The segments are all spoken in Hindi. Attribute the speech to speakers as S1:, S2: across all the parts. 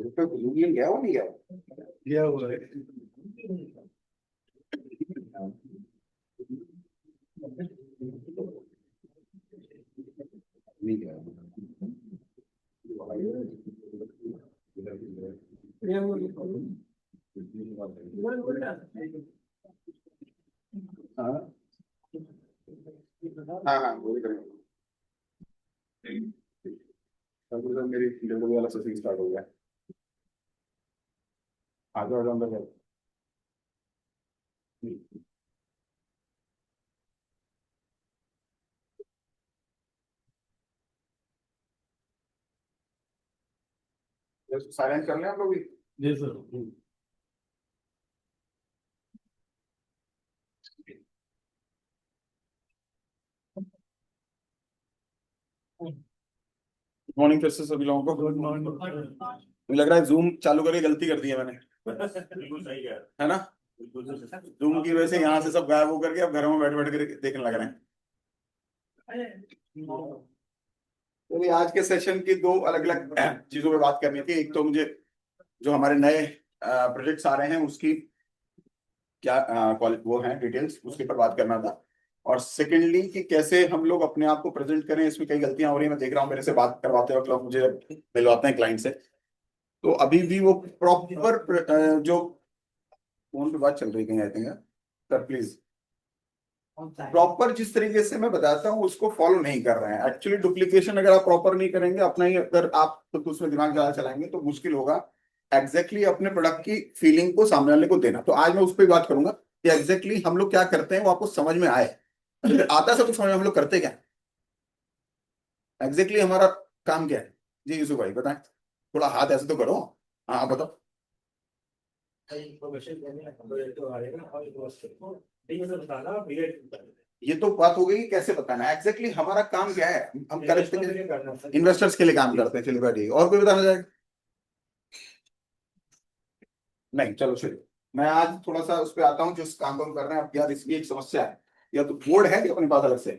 S1: रुपये यूनियन गया वो नहीं गया?
S2: गया हुआ है।
S1: नहीं गया। हाँ हाँ हाँ, वो भी करेंगे। मेरी डिलीवरी वाला सेशन स्टार्ट हो गया। आ जाओ अंदर जाओ। साइलेंट कर लें आप लोग भी।
S2: जी सर।
S1: मॉर्निंग फिर से सभी लोगों को
S2: गुड मॉर्निंग।
S1: मुझे लग रहा है जूम चालू करके गलती कर दी है मैंने,
S2: बिल्कुल सही
S1: है ना? जूम की वजह से यहाँ से सब गायब होकर के अब घरों में बैठ बैठ कर देखने लग रहे हैं। तो आज के सेशन की दो अलग अलग चीजों पे बात करनी थी। एक तो मुझे जो हमारे नए प्रोजेक्ट्स आ रहे हैं उसकी क्या वो है डिटेल्स, उसके ऊपर बात करना था। और सेकेंडली कि कैसे हम लोग अपने आप को प्रेजेंट करें, इसमें कई गलतियां हो रही हैं। मैं देख रहा हूँ मेरे से बात करवाते वक्त लोग मुझे मिलवाते हैं क्लाइंट से, तो अभी भी वो प्रॉपर जो फोन पे बात चल रही है I think sir, please proper जिस तरीके से मैं बताता हूँ उसको फॉलो नहीं कर रहे हैं। एक्चुअली डुप्लीकेशन अगर आप प्रॉपर नहीं करेंगे अपना ही, अगर आप तो उसमें दिमाग ज्यादा चलाएंगे तो मुश्किल होगा एग्जैक्टली अपने प्रोडक्ट की फीलिंग को सामने वाले को देना। तो आज मैं उस पर बात करूंगा कि एग्जैक्टली हम लोग क्या करते हैं वो आपको समझ में आए। अगर आता है सब तो समझ में हम लोग करते क्या एग्जैक्टली हमारा काम क्या है। जी यूसुफ भाई बताएं, थोड़ा हाथ ऐसे तो करो। हाँ बताओ। ये तो बात हो गई कैसे बताना एग्जैक्टली हमारा काम क्या है। हम करेक्ट इन्वेस्टर्स के लिए काम करते हैं, चलिए ठीक। और कोई बताना जाएगा? नहीं, चलो चलिए मैं आज थोड़ा सा उस पर आता हूँ जिस काम को हम कर रहे हैं। अब यार इसकी एक समस्या है, या तो बोर्ड है या अपने पास अलग से,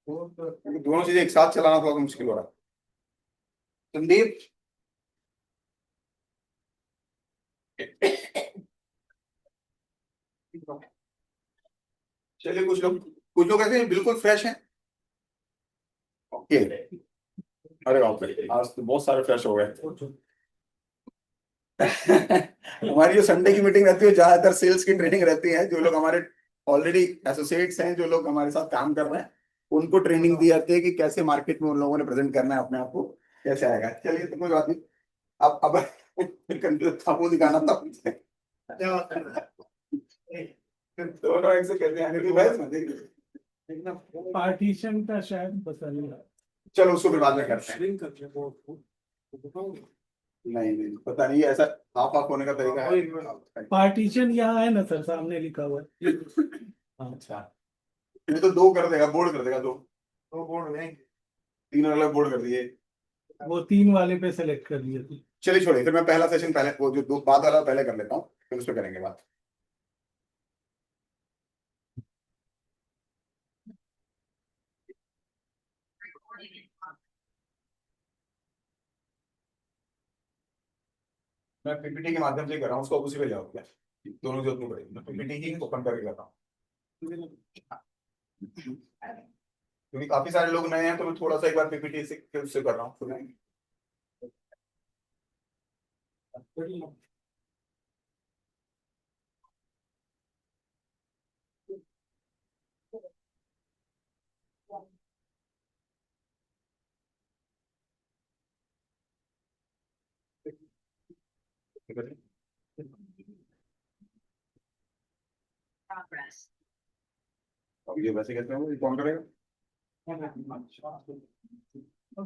S1: दोनों चीजें एक साथ चलाना थोड़ा मुश्किल हो रहा है। संदीप चलिए, कुछ लोग ऐसे बिल्कुल फ्रेश हैं। ओके, अरे बाप रे आज तो बहुत सारे फ्रेश हो गए। हमारी जो संडे की मीटिंग रहती है ज्यादातर सेल्स की ट्रेनिंग रहती है। जो लोग हमारे ऑलरेडी एसोसिएट्स हैं, जो लोग हमारे साथ काम कर रहे हैं, उनको ट्रेनिंग दी जाती है कि कैसे मार्केट में उन लोगों ने प्रेजेंट करना है अपने आप को, कैसे आएगा। चलिए तो कोई बात नहीं। अब फिर कंफ्यूज था, वो दिखाना था मुझे। दोनों एक से कहते हैं बहस मत देखना।
S2: पार्टीशन का शायद पता नहीं।
S1: चलो उसको फिर बाद में करते हैं। नहीं नहीं पता नहीं, ऐसा हाफ हाफ होने का तरीका है।
S2: पार्टीशन यहाँ है ना सर, सामने लिखा हुआ है।
S1: अच्छा, ये तो दो कर देगा, बोर्ड कर देगा। दो दो बोर्ड नहीं, तीन अलग बोर्ड कर दिए।
S2: वो 3 वाले पे सेलेक्ट कर लिए थे।
S1: चलिए छोड़िए, फिर मैं पहला सेशन पहले वो जो दो बात वाला पहले कर लेता हूँ, फिर उस पर करेंगे बात। मैं पीपीटी के माध्यम से कर रहा हूँ, उसको उसी पे ले आओ क्या, दोनों जरूरत नहीं पड़ेगी। मैं पीपीटी ही ओपन करके कर रहा हूँ क्योंकि काफी सारे लोग नए हैं, तो मैं थोड़ा सा एक बार पीपीटी से फिर उससे कर रहा हूँ। अब ये वैसे कहते हैं कौन करेगा?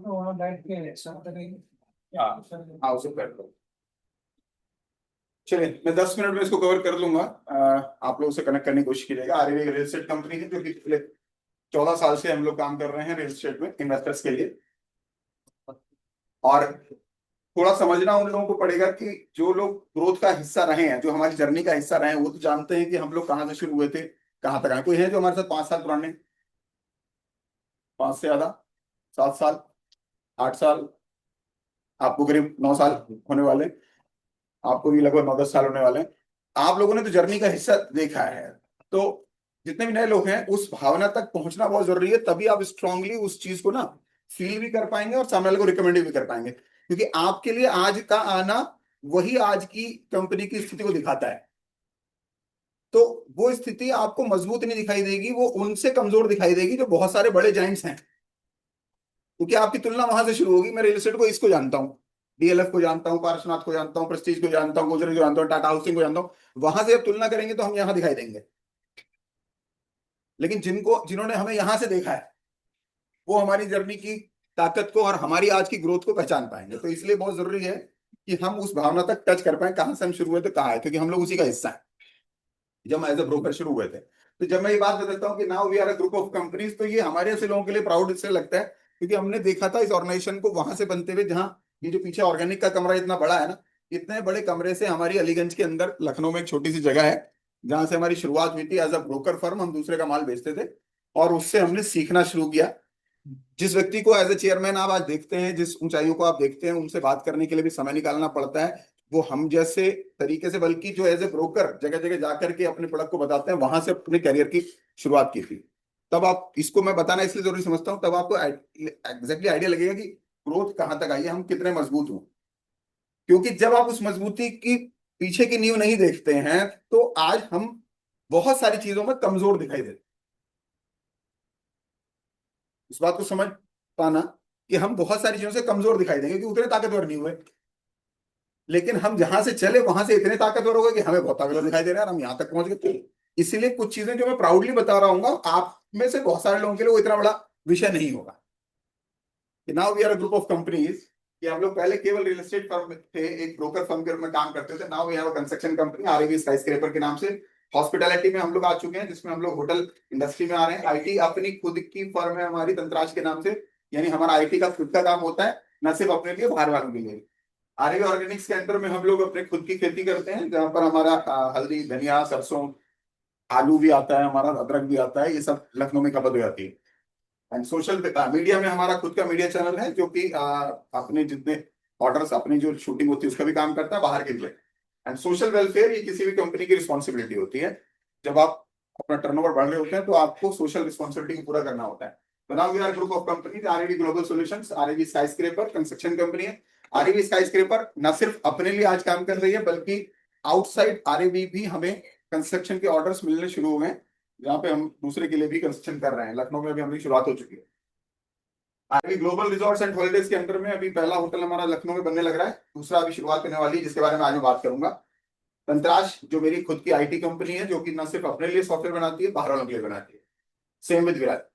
S2: वहाँ बैठ के
S1: हाँ हाँ, उसे कर दो। चलिए मैं 10 मिनट में इसको कवर कर लूंगा। आप लोग से कनेक्ट करने की कोशिश कीजिएगा। आरवी रियल एस्टेट कंपनी है जो कि पिछले 14 साल से हम लोग काम कर रहे हैं रियल एस्टेट में इन्वेस्टर्स के लिए। और थोड़ा समझना उन लोगों को पड़ेगा कि जो लोग ग्रोथ का हिस्सा रहे हैं, जो हमारी जर्नी का हिस्सा रहे हैं, वो तो जानते हैं कि हम लोग कहाँ से शुरू हुए थे, कहाँ तक आए। कोई है जो हमारे साथ 5 साल पुराने, 5 से ज्यादा, 7 साल, 8 साल? आपको करीब 9 साल होने वाले, आपको भी लगभग 9-10 साल होने वाले हैं। आप लोगों ने तो जर्नी का हिस्सा देखा है। तो जितने भी नए लोग हैं, उस भावना तक पहुंचना बहुत जरूरी है, तभी आप स्ट्रांगली उस चीज को ना फील भी कर पाएंगे और सामने वाले को रिकमेंड भी कर पाएंगे। क्योंकि आपके लिए आज का आना वही आज की कंपनी की स्थिति को दिखाता है। तो वो स्थिति आपको मजबूत नहीं दिखाई देगी, वो उनसे कमजोर दिखाई देगी जो बहुत सारे बड़े जाइंट्स हैं। क्योंकि आपकी तुलना वहां से शुरू होगी। मैं रियल एस्टेट को इसको जानता हूँ, डीएलएफ को जानता हूँ, पार्श्वनाथ को जानता हूँ, प्रेस्टीज को जानता हूँ, गुजर को जानता हूँ, टाटा हाउसिंग को जानता हूँ। वहां से जब तुलना करेंगे तो हम यहाँ दिखाई देंगे। लेकिन जिन्होंने हमें यहां से देखा है, वो हमारी जर्नी की ताकत को और हमारी आज की ग्रोथ को पहचान पाएंगे। तो इसलिए बहुत जरूरी है कि हम उस भावना तक टच कर पाए, कहां से हम शुरू हुए थे, कहाँ है, क्योंकि हम लोग उसी का हिस्सा है। जब हम एज ए ब्रोकर शुरू हुए थे, तो जब मैं ये बात बताता हूँ कि now we are a group of companies, तो ये हमारे ऐसे लोगों के लिए प्राउड इससे लगता है क्योंकि हमने देखा था इस ऑर्गेनाइजेशन को वहां से बनते हुए, जहाँ ये जो पीछे ऑर्गेनिक का कमरा इतना बड़ा है ना, इतने बड़े कमरे से हमारी अलीगंज के अंदर लखनऊ में एक छोटी सी जगह है जहां से हमारी शुरुआत हुई थी एज अ ब्रोकर फर्म। हम दूसरे का माल बेचते थे और उससे हमने सीखना शुरू किया। जिस व्यक्ति को एज ए चेयरमैन आप आज देखते हैं, जिस ऊंचाइयों को आप देखते हैं, उनसे बात करने के लिए भी समय निकालना पड़ता है। वो हम जैसे तरीके से, बल्कि जो एज ए ब्रोकर जगह जगह जाकर के अपने प्रोडक्ट को बताते हैं, वहां से अपने करियर की शुरुआत की थी। तब आप इसको मैं बताना इसलिए जरूरी समझता हूँ, तब आपको एग्जैक्टली आइडिया लगेगा कि ग्रोथ कहाँ तक आई है, हम कितने मजबूत हूँ। क्योंकि जब आप उस मजबूती की पीछे की नींव नहीं देखते हैं, तो आज हम बहुत सारी चीजों में कमजोर दिखाई देते हैं। इस बात को समझ पाना कि हम बहुत सारी चीजों से कमजोर दिखाई देंगे, क्योंकि उतने ताकतवर नहीं हुए। लेकिन हम जहां से चले वहां से इतने ताकतवर हो गए कि हमें बहुत ताकतवर दिखाई दे रहा है और हम यहां तक पहुंच गए। इसीलिए कुछ चीजें जो मैं प्राउडली बता रहा हूँ, आप में से बहुत सारे लोगों के लिए वो इतना बड़ा विषय नहीं होगा। Now we are a group of companies, कि हम लोग पहले केवल रियल एस्टेट फर्म थे, एक ब्रोकर फर्म के रूप में काम करते थे। Now we have a construction company, RAV skyscraper के नाम से। हॉस्पिटैलिटी में हम लोग आ चुके हैं, जिसमें हम लोग होटल इंडस्ट्री में आ रहे हैं। आईटी अपनी खुद की फर्म है हमारी, तंत्राश के नाम से। यानी हमारा आईटी का खुद का काम होता है, न सिर्फ अपने लिए, बाहर वालों के लिए। आरएवी ऑर्गेनिक्स के अंदर में हम लोग अपने खुद की खेती करते हैं, जहां पर हमारा हल्दी, धनिया, सरसों, आलू भी आता है हमारा, अदरक भी आता है। ये सब लखनऊ में खपत हो जाती है। एंड सोशल मीडिया में हमारा खुद का मीडिया चैनल है, जो कि अपने जितने ऑर्डर्स, अपनी जो शूटिंग होती है उसका भी काम करता है बाहर के लिए। एंड सोशल वेलफेयर, ये किसी भी कंपनी की रिस्पॉन्सिबिलिटी होती है। जब आप अपना टर्नओवर बढ़ रहे होते हैं तो आपको सोशल रिस्पॉन्सिबिलिटी को पूरा करना होता है। तो now we are group of companies, RAV global solutions, RAV skyscraper construction company है। आरएवी स्काईस्क्रेपर न सिर्फ अपने लिए आज काम कर रही है, बल्कि आउटसाइड आरएवी भी हमें कंस्ट्रक्शन के ऑर्डर्स मिलने शुरू हो गए, जहाँ पे हम दूसरे के लिए भी कंस्ट्रक्शन कर रहे हैं। लखनऊ में अभी हमारी शुरुआत हो चुकी है। अभी ग्लोबल रिजॉर्ट्स एंड हॉलिडेज के अंदर में अभी पहला होटल हमारा लखनऊ में बनने लग रहा है, दूसरा अभी शुरुआत होने वाली है, जिसके बारे में आज मैं बात करूंगा। तंत्राश जो मेरी खुद की आईटी कंपनी है, जो कि न सिर्फ अपने लिए सॉफ्टवेयर बनाती है, बाहर वालों के लिए बनाती है। Same with Virat.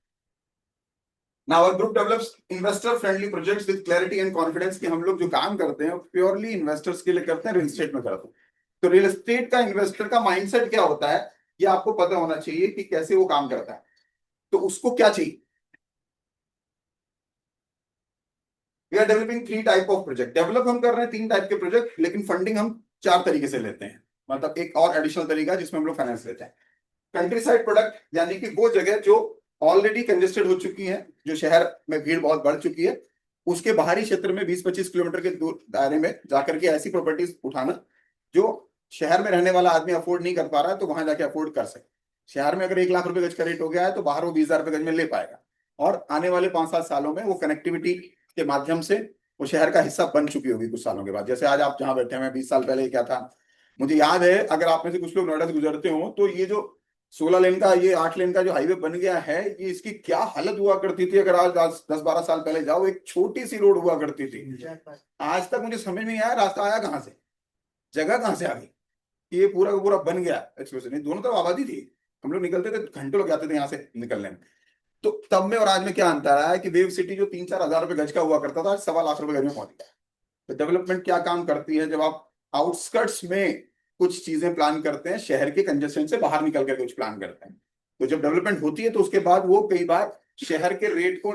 S1: Now our group develops investor friendly projects with clarity and confidence, कि हम लोग जो काम करते हैं प्योरली इन्वेस्टर्स के लिए करते हैं, रियल एस्टेट में करते हैं। तो रियल एस्टेट का इन्वेस्टर का माइंडसेट क्या होता है, ये आपको पता होना चाहिए कि कैसे वो काम करता है। तो उसको क्या चाहिए। We are developing 3 type of project. Develop हम कर रहे हैं 3 टाइप के प्रोजेक्ट, लेकिन फंडिंग हम 4 तरीके से लेते हैं। मतलब एक और एडिशनल तरीका जिसमें हम लोग फाइनेंस लेते हैं। कंट्री साइड प्रोडक्ट, यानी कि वो जगह जो ऑलरेडी कंजेस्टेड हो चुकी है, जो शहर में भीड़ बहुत बढ़ चुकी है, उसके बाहरी क्षेत्र में 20-25 किलोमीटर के दूर दायरे में जाकर के ऐसी प्रॉपर्टीज उठाना जो शहर में रहने वाला आदमी अफोर्ड नहीं कर पा रहा है, तो वहां जाके अफोर्ड कर सके। शहर में अगर 1 लाख रुपए गज का रेट हो गया है, तो बाहर वो 20,000 रुपए गज में ले पाएगा। और आने वाले 5-7 सालों में वो कनेक्टिविटी के माध्यम से वो शहर का हिस्सा बन चुकी होगी कुछ सालों के बाद। जैसे आज आप जहां बैठे हैं, 20 साल पहले क्या था, मुझे याद है। अगर आप में से कुछ लोग नोएडा से गुजरते हो, तो ये जो 16 लेन का, ये 8 लेन का जो हाईवे बन गया है, ये इसकी क्या हालत हुआ करती थी। अगर आज 10-12 साल पहले जाओ, एक छोटी सी रोड हुआ करती थी। आज तक मुझे समझ में नहीं आया रास्ता आया कहाँ से, जगह कहाँ से आ गई कि ये पूरा का पूरा बन गया एक्सप्रेस। नहीं, दोनों तरफ आबादी थी, हम लोग निकलते थे, घंटों लग जाते थे यहाँ से निकलने में। तो तब में और आज में क्या अंतर आया कि वेव सिटी जो 3-4 हजार रुपए गज का हुआ करता था, आज 1.25 लाख रुपए गज में पहुंच गया। तो डेवलपमेंट क्या काम करती है, जब आप आउटस्कर्ट्स में कुछ चीजें प्लान करते हैं, शहर के कंजेशन से बाहर निकल कर कुछ प्लान करते हैं, तो जब डेवलपमेंट होती है तो उसके बाद वो कई बार शहर के रेट को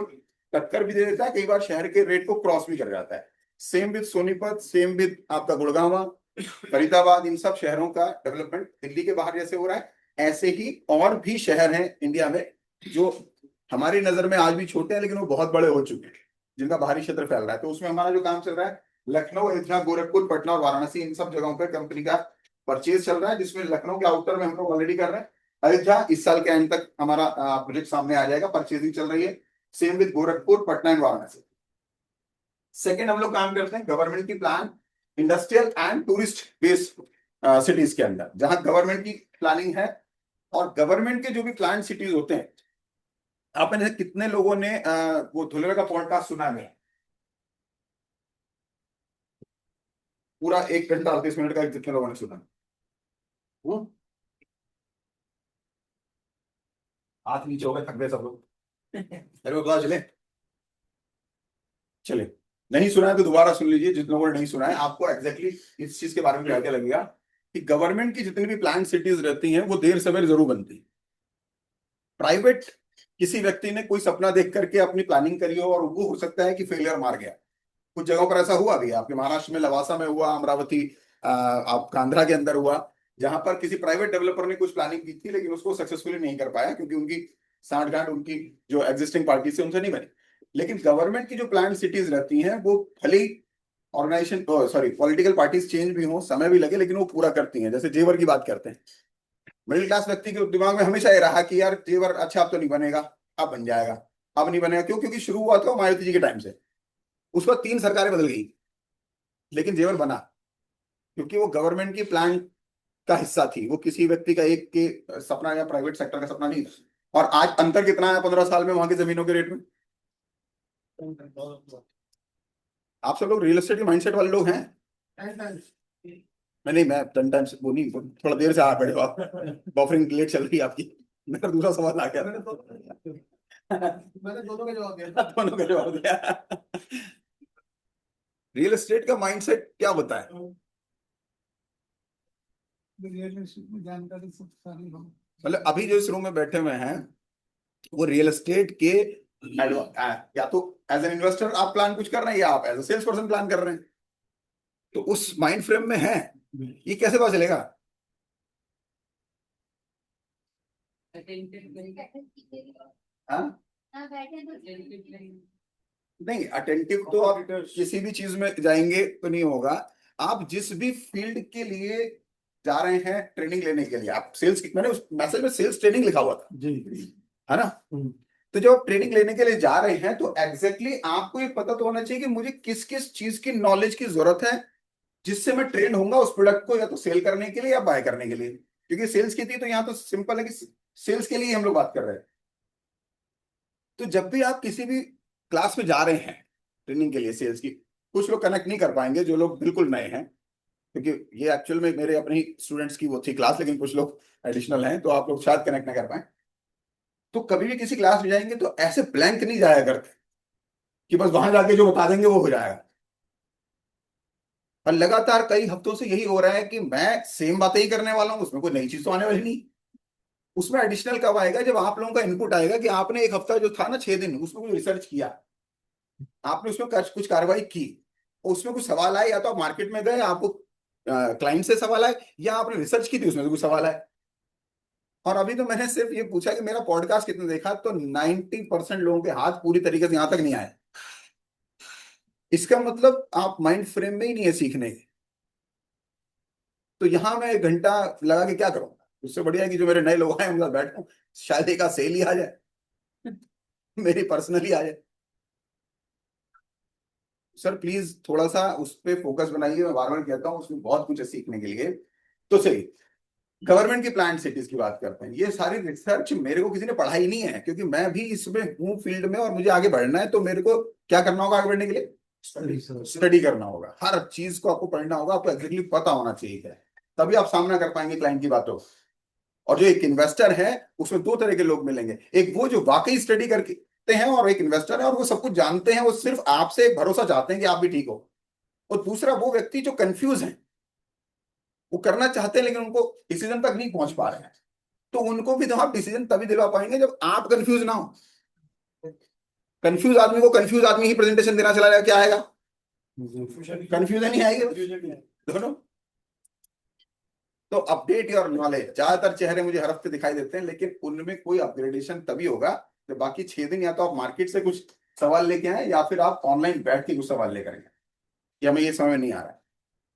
S1: टक्कर भी दे देता है, कई बार शहर के रेट को क्रॉस भी कर जाता है। Same with Sonipat, same with आपका गुड़गांव, फरीदाबाद, इन सब शहरों का डेवलपमेंट दिल्ली के बाहर जैसे हो रहा है, ऐसे ही और भी शहर हैं इंडिया में जो हमारी नजर में आज भी छोटे हैं, लेकिन वो बहुत बड़े हो चुके हैं, जिनका बाहरी क्षेत्र फैल रहा है। तो उसमें हमारा जो काम चल रहा है, लखनऊ, अयोध्या, गोरखपुर, पटना और वाराणसी, इन सब जगहों पर कंपनी का परचेज चल रहा है, जिसमें लखनऊ के आउटर में हम लोग ऑलरेडी कर रहे हैं। अयोध्या इस साल के एंड तक हमारा प्रोजेक्ट सामने आ जाएगा, परचेजिंग चल रही है। Same with Gorakhpur, Patna and Varanasi. Second हम लोग काम करते हैं गवर्नमेंट की plan industrial and tourist based cities के अंदर, जहां गवर्नमेंट की प्लानिंग है। और गवर्नमेंट के जो भी प्लान सिटीज होते हैं, आप में से कितने लोगों ने वो धुलेरा का पॉडकास्ट सुना है? पूरा 1 घंटा 38 मिनट का कितने लोगों ने सुना? हम्म? हाथ नीचे हो गए, थक गए सब लोग। मेरे को पता चले चले नहीं सुना है तो दोबारा सुन लीजिए। जिन लोगों ने नहीं सुना है, आपको एग्जैक्टली इस चीज के बारे में आइडिया लगेगा कि गवर्नमेंट की जितनी भी प्लान सिटीज रहती हैं वो देर सवेर जरूर बनती है। प्राइवेट किसी व्यक्ति ने कोई सपना देख करके अपनी प्लानिंग करी हो और वो हो सकता है कि फेलियर मार गया। कुछ जगहों पर ऐसा हुआ भी है, आपके महाराष्ट्र में लवासा में हुआ, अमरावती आपका आंध्रा के अंदर हुआ, जहां पर किसी प्राइवेट डेवलपर ने कुछ प्लानिंग की थी लेकिन उसको सक्सेसफुली नहीं कर पाया, क्योंकि उनकी सांठगांठ उनकी जो एग्जिस्टिंग पार्टी से उनसे नहीं बनी। लेकिन गवर्नमेंट की जो प्लान सिटीज रहती हैं वो भले ही organisation sorry political parties change भी हो, समय भी लगे, लेकिन वो पूरा करती हैं। जैसे जेवर की बात करते हैं, मिडिल क्लास व्यक्ति के दिमाग में हमेशा ये रहा कि यार जेवर अच्छा अब तो नहीं बनेगा, अब बन जाएगा। अब नहीं बनेगा क्यों? क्योंकि शुरू हुआ था मायावती जी के टाइम से, उसके बाद 3 सरकारें बदल गई, लेकिन जेवर बना क्योंकि वो गवर्नमेंट की प्लान का हिस्सा थी। वो किसी व्यक्ति का एक के सपना या प्राइवेट सेक्टर का सपना नहीं था। और आज अंतर कितना है 15 साल में वहां की जमीनों के रेट में? आप सब लोग रियल एस्टेट के माइंडसेट वाले लोग हैं? नहीं, मैं 10 टाइम्स वो नहीं, थोड़ा देर से आ पड़े हो आप, बफरिंग लेट चल रही है आपकी। मेरा दूसरा सवाल आ गया।
S2: मैंने दोनों का जवाब दिया।
S1: दोनों का जवाब दिया। रियल एस्टेट का माइंडसेट क्या बताए?
S2: जानकारी सब सारी हो।
S1: मतलब अभी जो इस रूम में बैठे हुए हैं वो रियल एस्टेट के या तो एज एन इन्वेस्टर आप प्लान कुछ कर रहे हैं, या आप as a sales person plan कर रहे हैं, तो उस माइंड फ्रेम में है। ये कैसे पता चलेगा? हाँ? नहीं, अटेंटिव तो आप किसी भी चीज में जाएंगे तो नहीं होगा। आप जिस भी फील्ड के लिए जा रहे हैं ट्रेनिंग लेने के लिए, आप सेल्स की, मैंने उस मैसेज में सेल्स ट्रेनिंग लिखा हुआ था,
S2: जी
S1: है ना? तो जब आप ट्रेनिंग लेने के लिए जा रहे हैं तो एग्जैक्टली आपको ये पता तो होना चाहिए कि मुझे किस किस चीज की नॉलेज की जरूरत है, जिससे मैं ट्रेन होऊंगा उस प्रोडक्ट को या तो सेल करने के लिए या बाय करने के लिए। क्योंकि सेल्स की थी तो यहाँ तो सिंपल है कि सेल्स के लिए हम लोग बात कर रहे हैं। तो जब भी आप किसी भी क्लास में जा रहे हैं ट्रेनिंग के लिए सेल्स की, कुछ लोग कनेक्ट नहीं कर पाएंगे जो लोग बिल्कुल नए हैं, क्योंकि ये एक्चुअल में मेरे अपने ही स्टूडेंट्स की वो थी क्लास, लेकिन कुछ लोग एडिशनल हैं तो आप लोग शायद कनेक्ट ना कर पाए। तो कभी भी किसी क्लास में जाएंगे तो ऐसे ब्लैंक नहीं जाया करते कि बस वहां जाके जो बता देंगे वो हो जाएगा। और लगातार कई हफ्तों से यही हो रहा है कि मैं सेम बातें ही करने वाला हूं, उसमें कोई नई चीज तो आने वाली नहीं। उसमें एडिशनल कब आएगा? जब आप लोगों का इनपुट आएगा कि आपने एक हफ्ता जो था ना 6 दिन, उसमें कोई रिसर्च किया, आपने उसमें कुछ कार्रवाई की, उसमें कुछ सवाल आए, या तो आप मार्केट में गए, आपको क्लाइंट से सवाल आए, या आपने रिसर्च की थी उसमें से कुछ सवाल आए। और अभी तो मैंने सिर्फ ये पूछा कि मेरा पॉडकास्ट कितने देखा, तो 90% लोगों के हाथ पूरी तरीके से यहां तक नहीं आए। इसका मतलब आप माइंड फ्रेम में ही नहीं है सीखने के। तो यहां मैं 1 घंटा लगा के क्या करूंगा? उससे बढ़िया है कि जो मेरे नए लोग आए उनके साथ बैठूं, शायद एक सेल ही आ जाए, मेरी पर्सनली आ जाए। सर प्लीज थोड़ा सा उस पर फोकस बनाइए, मैं बार बार कहता हूँ उसमें बहुत कुछ है सीखने के लिए। तो चलिए गवर्नमेंट की प्लान सिटीज की बात करते हैं। ये सारी रिसर्च मेरे को किसी ने पढ़ाई नहीं है, क्योंकि मैं भी इसमें हूँ फील्ड में और मुझे आगे बढ़ना है। तो मेरे को क्या करना होगा आगे बढ़ने के लिए? स्टडी करना होगा, हर चीज को आपको पढ़ना होगा, आपको एग्जैक्टली पता होना चाहिए, तभी आप सामना कर पाएंगे क्लाइंट की बातों। और जो एक इन्वेस्टर है उसमें 2 तरह के लोग मिलेंगे, एक वो जो वाकई स्टडी करते हैं, और एक इन्वेस्टर है और वो सब कुछ जानते हैं, वो सिर्फ आपसे भरोसा चाहते हैं कि आप भी ठीक हो। और दूसरा वो व्यक्ति जो कंफ्यूज है, वो करना चाहते हैं लेकिन उनको डिसीजन तक नहीं पहुंच पा रहे हैं। तो उनको भी तो आप डिसीजन तभी दिलवा पाएंगे जब आप कंफ्यूज ना हो। कंफ्यूज आदमी को कंफ्यूज आदमी ही प्रेजेंटेशन देना चला जाएगा, क्या आएगा? कंफ्यूजन ही आएगी दोनों। तो अपडेट योर नॉलेज। ज्यादातर चेहरे मुझे हर हफ्ते दिखाई देते हैं, लेकिन उनमें कोई अपग्रेडेशन तभी होगा जब बाकी 6 दिन या तो आप मार्केट से कुछ सवाल लेके आए, या फिर आप ऑनलाइन बैठ के कुछ सवाल लेकर आए। कि हमें ये समझ में नहीं आ रहा है।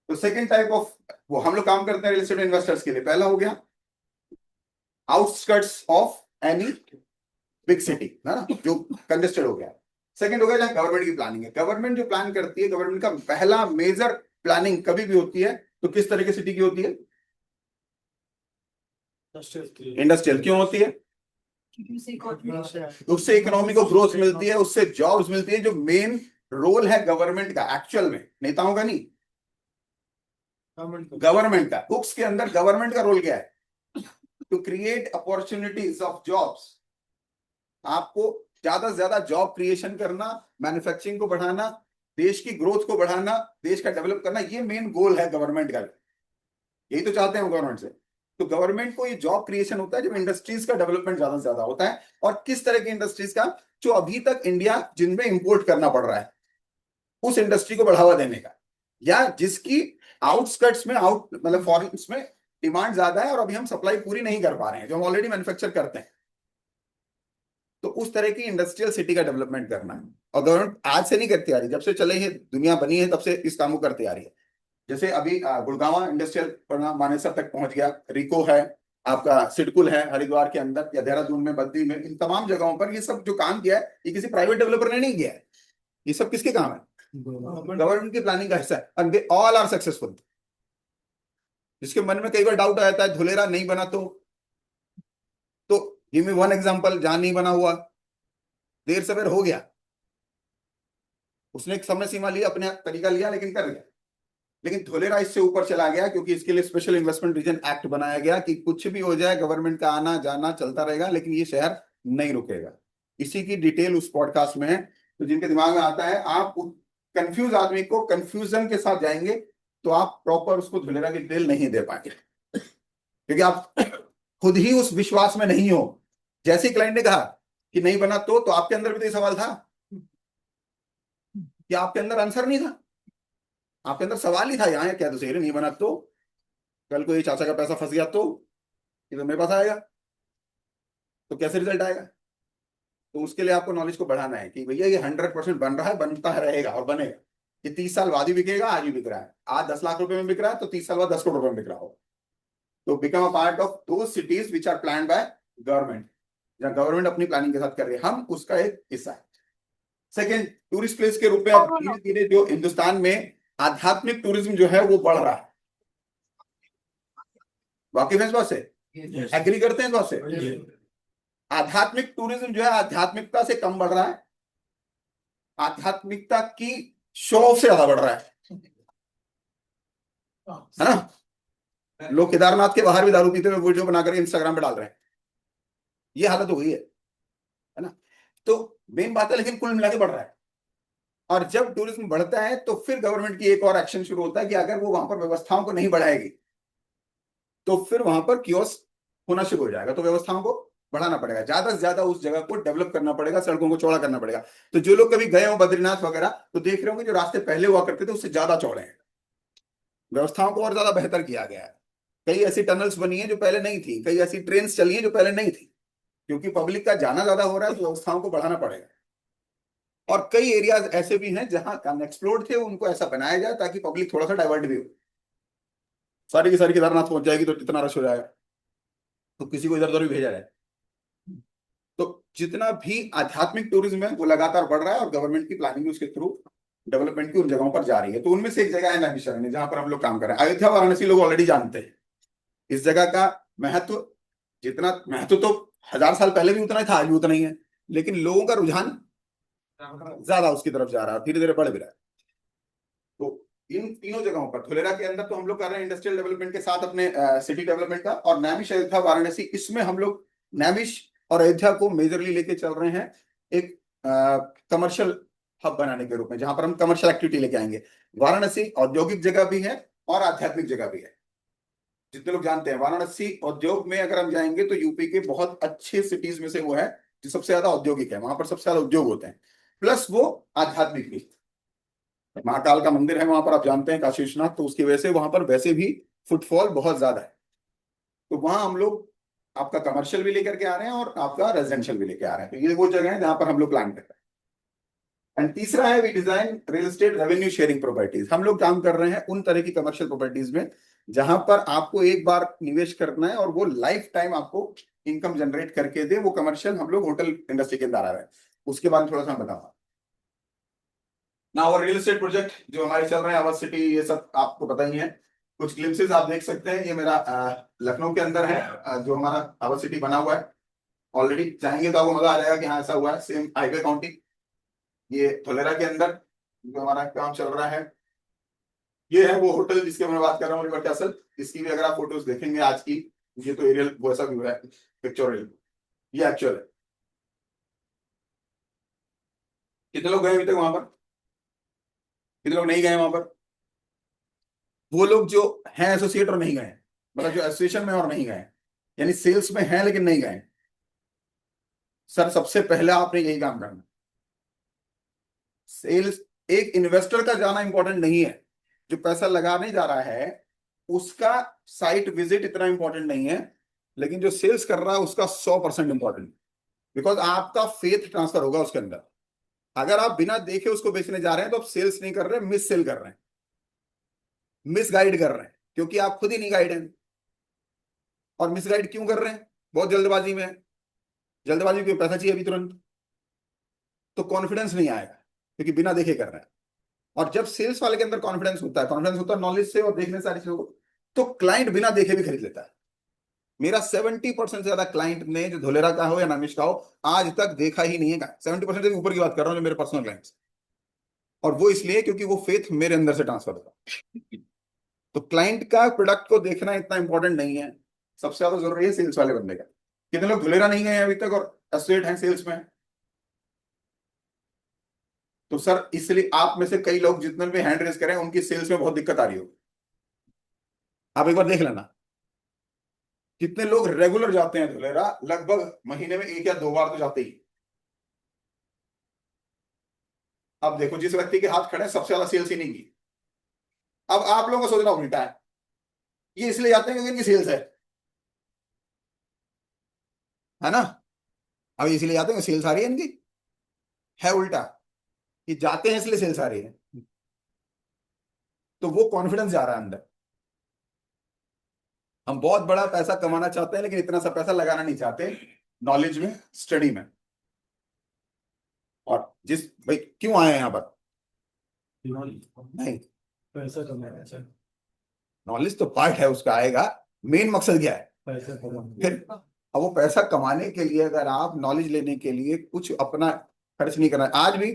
S1: तो सेकंड टाइप ऑफ वो हम लोग काम करते हैं रियल एस्टेट इन्वेस्टर्स के लिए। पहला हो गया outskirts of any big city, है ना, जो कंजेस्टेड हो गया। सेकंड हो गया जहां गवर्नमेंट की प्लानिंग है। गवर्नमेंट जो प्लान करती है, गवर्नमेंट का पहला मेजर प्लानिंग कभी भी होती है तो किस तरह की सिटी की होती है? इंडस्ट्रियल। क्यों होती है? उससे इकोनॉमी को ग्रोथ मिलती है, उससे जॉब्स मिलती है। जो मेन रोल है गवर्नमेंट का एक्चुअल में, नेताओं का नहीं, गवर्नमेंट का। बुक्स के अंदर गवर्नमेंट का रोल क्या है? To create opportunities of jobs. आपको ज्यादा से ज्यादा जॉब क्रिएशन करना, मैन्युफैक्चरिंग को बढ़ाना, देश की ग्रोथ को बढ़ाना, देश का डेवलप करना, ये मेन गोल है गवर्नमेंट का। यही तो चाहते हैं गवर्नमेंट से। तो गवर्नमेंट को ये जॉब क्रिएशन होता है जब इंडस्ट्रीज का डेवलपमेंट ज्यादा से ज्यादा होता है। और किस तरह की इंडस्ट्रीज का? जो अभी तक इंडिया जिनमें इंपोर्ट करना पड़ रहा है, उस इंडस्ट्री को बढ़ावा देने का, या जिसकी आउटस्कर्ट्स में, आउट मतलब फॉरेन में डिमांड ज्यादा है और अभी हम सप्लाई पूरी नहीं कर पा रहे हैं, जो हम ऑलरेडी मैन्युफैक्चर करते हैं। तो उस तरह की इंडस्ट्रियल सिटी का डेवलपमेंट करना है। और गवर्नमेंट आज से नहीं करती आ रही, जब से चले ये दुनिया बनी है तब से इस काम को करती आ रही है। जैसे अभी गुड़गांव इंडस्ट्रियल मानेसर तक पहुंच गया, रिको है, आपका सिडकुल है हरिद्वार के अंदर, या देहरादून में, बद्दी में, इन तमाम जगहों पर ये सब जो काम किया है, ये किसी प्राइवेट डेवलपर ने नहीं किया है। ये सब किसके काम है? गवर्नमेंट की प्लानिंग का हिस्सा है। And they all are successful. जिसके मन में कई बार डाउट आ जाता है धुलेरा नहीं बना तो गिव मी वन एग्जांपल जहां नहीं बना हुआ। देर सवेर हो गया, उसने एक समय सीमा लिया, अपने तरीका लिया, लेकिन कर गया। लेकिन धोलेरा इससे ऊपर चला गया क्योंकि इसके लिए स्पेशल इन्वेस्टमेंट रीजन एक्ट बनाया गया कि कुछ भी हो जाए गवर्नमेंट का आना जाना चलता रहेगा, लेकिन ये शहर नहीं रुकेगा। इसी की डिटेल उस पॉडकास्ट में है। तो जिनके दिमाग में आता है, आप कंफ्यूज आदमी को कंफ्यूजन के साथ जाएंगे तो आप प्रॉपर उसको धोलेरा की डिटेल नहीं दे पाएंगे, क्योंकि आप खुद ही उस विश्वास में नहीं हो। जैसे क्लाइंट ने कहा कि नहीं बना तो आपके अंदर भी तो ये सवाल था कि आपके अंदर आंसर नहीं था, आपके अंदर सवाल ही था यहाँ क्या तो सही नहीं बना तो कल को ये चाचा का पैसा फंस गया तो ये तो मेरे पास आएगा, तो कैसे रिजल्ट आएगा? तो उसके लिए आपको नॉलेज को बढ़ाना है कि भैया ये 100% बन रहा है, बनता है, रहेगा और बनेगा। ये 30 साल बाद ही बिकेगा, आज भी बिक रहा है। आज 10 लाख रुपए में बिक रहा है तो 30 साल बाद 10 करोड़ रुपए में बिक रहा होगा। तो बिकम अ पार्ट ऑफ दो cities which are plan by government, जहां गवर्नमेंट अपनी प्लानिंग के साथ कर रही है, हम उसका एक हिस्सा है। सेकेंड, टूरिस्ट प्लेस के रूप में अब धीरे धीरे जो हिंदुस्तान में आध्यात्मिक टूरिज्म जो है वो बढ़ रहा है। वाकिफ है इस बात से? एग्री करते हैं इस बात से? आध्यात्मिक टूरिज्म जो है आध्यात्मिकता से कम बढ़ रहा है, आध्यात्मिकता की शो ऑफ से ज्यादा बढ़ रहा है ना? लोग केदारनाथ के बाहर भी दारू पीते हुए वीडियो बनाकर इंस्टाग्राम पे डाल रहे हैं। ये हालत हो गई है ना? तो मेन बात है, लेकिन कुल मिला के बढ़ रहा है। और जब टूरिज्म बढ़ता है तो फिर गवर्नमेंट की एक और एक्शन शुरू होता है कि अगर वो वहां पर व्यवस्थाओं को नहीं बढ़ाएगी तो फिर वहां पर कियोस्क होना शुरू हो जाएगा। तो व्यवस्थाओं को बढ़ाना पड़ेगा, ज्यादा से ज्यादा उस जगह को डेवलप करना पड़ेगा, सड़कों को चौड़ा करना पड़ेगा। तो जो लोग कभी गए हो बद्रीनाथ वगैरह तो देख रहे होंगे जो रास्ते पहले हुआ करते थे उससे ज्यादा चौड़े हैं, व्यवस्थाओं को और ज्यादा बेहतर किया गया है। कई ऐसी टनल्स बनी है जो पहले नहीं थी, कई ऐसी ट्रेन चली है जो पहले नहीं थी, क्योंकि पब्लिक का जाना ज्यादा हो रहा है तो व्यवस्थाओं को बढ़ाना पड़ेगा। और कई एरियाज ऐसे भी हैं जहां अनएक्सप्लोर्ड थे, उनको ऐसा बनाया जाए ताकि पब्लिक थोड़ा सा डाइवर्ट भी हो। सारी की सारी केदारनाथ पहुंच जाएगी तो इतना रश हो जाएगा, तो किसी को इधर उधर भी भेजा जाए। तो जितना भी आध्यात्मिक टूरिज्म है वो लगातार बढ़ रहा है और गवर्नमेंट की प्लानिंग उसके थ्रू डेवलपमेंट की उन जगहों पर जा रही है। तो उनमें से एक जगह है नैमिषारण्य, जहां पर हम लोग काम कर रहे हैं। अयोध्या वाराणसी लोग ऑलरेडी जानते हैं। इस जगह का महत्व, जितना महत्व तो 1000 साल पहले भी उतना ही था, आज भी उतना ही है, लेकिन लोगों का रुझान ज्यादा उसकी तरफ जा रहा है, धीरे धीरे बढ़ भी रहा है। तो इन तीनों जगहों पर, धुलेरा के अंदर तो हम लोग कर रहे हैं इंडस्ट्रियल डेवलपमेंट के साथ अपने सिटी डेवलपमेंट का, और नैमिष, अयोध्या, वाराणसी, इसमें हम लोग नैमिष और अयोध्या को मेजरली लेके चल रहे हैं एक कमर्शियल हब बनाने के रूप में, जहां पर हम कमर्शियल एक्टिविटी लेके आएंगे। वाराणसी औद्योगिक जगह भी है और आध्यात्मिक जगह भी है। जितने लोग जानते हैं वाराणसी उद्योग में अगर हम जाएंगे तो यूपी के बहुत अच्छे सिटीज में से वो है जो सबसे ज्यादा औद्योगिक है, वहां पर सबसे ज्यादा उद्योग होते हैं, प्लस वो आध्यात्मिक भी। महाकाल का मंदिर है वहां पर, आप जानते हैं, काशी विश्वनाथ, तो उसकी वजह से वहां पर वैसे भी फुटफॉल बहुत ज्यादा है। तो वहां हम लोग आपका कमर्शियल भी लेकर के आ रहे हैं और आपका रेजिडेंशियल भी लेके आ रहे हैं। तो ये वो जगह है जहां पर हम लोग प्लान कर रहे हैं। एंड तीसरा है we design real estate revenue sharing properties. हम लोग काम कर रहे हैं उन तरह की कमर्शियल प्रॉपर्टीज में जहां पर आपको एक बार निवेश करना है और वो लाइफ टाइम आपको इनकम जनरेट करके दे। वो कमर्शियल हम लोग होटल इंडस्ट्री के अंदर आ रहे हैं, उसके बारे में थोड़ा सा बताऊंगा ना। और रियल एस्टेट प्रोजेक्ट जो हमारे चल रहे हैं आवास सिटी, ये सब आपको पता ही है। कुछ ग्लिम्सेस आप देख सकते हैं। ये मेरा लखनऊ के अंदर है जो हमारा आवास सिटी बना हुआ है। ऑलरेडी जाएंगे तो आपको मजा आ जाएगा कि हाँ ऐसा हुआ है। सेम हाईवे काउंटी, ये धोलेरा के अंदर जो हमारा काम चल रहा है। ये है वो होटल जिसके मैं बात कर रहा हूँ, रिवर कैसल। इसकी भी अगर आप फोटोज देखेंगे आज की, ये तो एरियल वैसा व्यू है, पिक्चोरियल। ये एक्चुअल है। कितने लोग गए अभी तक वहां पर? कितने लोग नहीं गए वहां पर? वो लोग जो हैं एसोसिएट और नहीं गए, मतलब जो एसोसिएशन में और नहीं गए, यानी सेल्स में हैं लेकिन नहीं गए। सर सबसे पहले आपने यही काम करना। सेल्स, एक इन्वेस्टर का जाना इंपॉर्टेंट नहीं है, जो पैसा लगाने जा रहा है उसका साइट विजिट इतना इंपॉर्टेंट नहीं है, लेकिन जो सेल्स कर रहा है उसका 100% इंपॉर्टेंट। बिकॉज आपका फेथ ट्रांसफर होगा उसके अंदर। अगर आप बिना देखे उसको बेचने जा रहे हैं तो आप सेल्स नहीं कर रहे, मिस सेल कर रहे हैं, मिस गाइड कर रहे हैं, क्योंकि आप खुद ही नहीं गाइड हैं। और मिस गाइड क्यों कर रहे हैं? बहुत जल्दबाजी में है। जल्दबाजी क्यों? पैसा चाहिए अभी तुरंत, तो कॉन्फिडेंस नहीं आएगा, क्योंकि बिना देखे कर रहे हैं। और जब सेल्स वाले के अंदर कॉन्फिडेंस होता है, कॉन्फिडेंस होता है नॉलेज से और देखने से सारी चीजों को, तो क्लाइंट बिना देखे भी खरीद लेता है। मेरा 70% से ज्यादा क्लाइंट ने, जो धोलेरा का हो या नामिश का हो, आज तक देखा ही नहीं है। 70% से ऊपर की बात कर रहा हूं, जो मेरे पर्सनल क्लाइंट्स। और वो इसलिए क्योंकि वो फेथ मेरे अंदर से ट्रांसफर होगा। तो क्लाइंट का प्रोडक्ट को देखना इतना इंपॉर्टेंट नहीं है, सबसे ज्यादा जरूरी है सेल्स वाले बंदे का। कितने लोग धुलेरा नहीं गए हैं अभी तक और एसोसिएट हैं सेल्स में? तो सर इसलिए आप में से कई लोग जितने भी हैंड रेस करें उनकी सेल्स में बहुत दिक्कत आ रही होगी। आप एक बार देख लेना कितने लोग रेगुलर जाते हैं धुलेरा, लगभग महीने में 1 या 2 बार तो जाते ही। अब देखो जिस व्यक्ति के हाथ खड़े हैं, सबसे ज्यादा सेल्स ही नहीं की। अब आप लोगों को सोचना उल्टा है, ये इसलिए जाते हैं क्योंकि इनकी सेल्स है ना। अब इसलिए जाते हैं सेल्स आ रही है इनकी, है उल्टा कि जाते हैं इसलिए सेल्स आ रही है। तो वो कॉन्फिडेंस जा रहा है अंदर। हम बहुत बड़ा पैसा कमाना चाहते हैं लेकिन इतना सा पैसा लगाना नहीं चाहते नॉलेज में, स्टडी में। और जिस भाई क्यों आए हैं यहाँ पर? नहीं,
S2: पैसा कमाना चाहिए।
S1: नॉलेज तो पार्ट है उसका, आएगा। मेन मकसद क्या है?
S2: पैसा कमाना।
S1: फिर अब वो पैसा कमाने के लिए अगर आप नॉलेज लेने के लिए कुछ अपना खर्च नहीं करना है। आज भी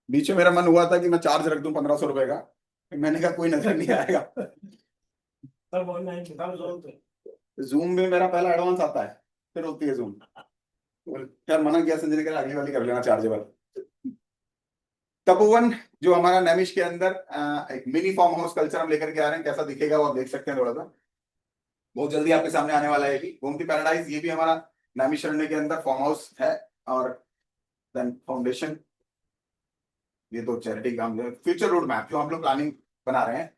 S1: बीच में मेरा मन हुआ था कि मैं चार्ज रख दूं 1500 रुपए का, मैंने कहा कोई नजर नहीं आएगा।
S2: सब ऑनलाइन किताब जोड़ते।
S1: जूम में मेरा पहला एडवांस आता है, फिर होती है जूम। यार मना किया संजय ने, कहा अगली वाली कर लेना चार्जेबल। तपोवन जो हमारा नैमिष के अंदर एक मिनी फार्म हाउस कल्चर हम लेकर के आ रहे हैं, कैसा दिखेगा वो आप देख सकते हैं। थोड़ा सा बहुत जल्दी आपके सामने आने वाला है। भी गोमती पैराडाइज, ये भी हमारा नैमिषारण्य के अंदर फार्म हाउस है। और देन फाउंडेशन, ये तो चैरिटी काम है। फ्यूचर रोड मैप जो हम लोग प्लानिंग बना रहे हैं,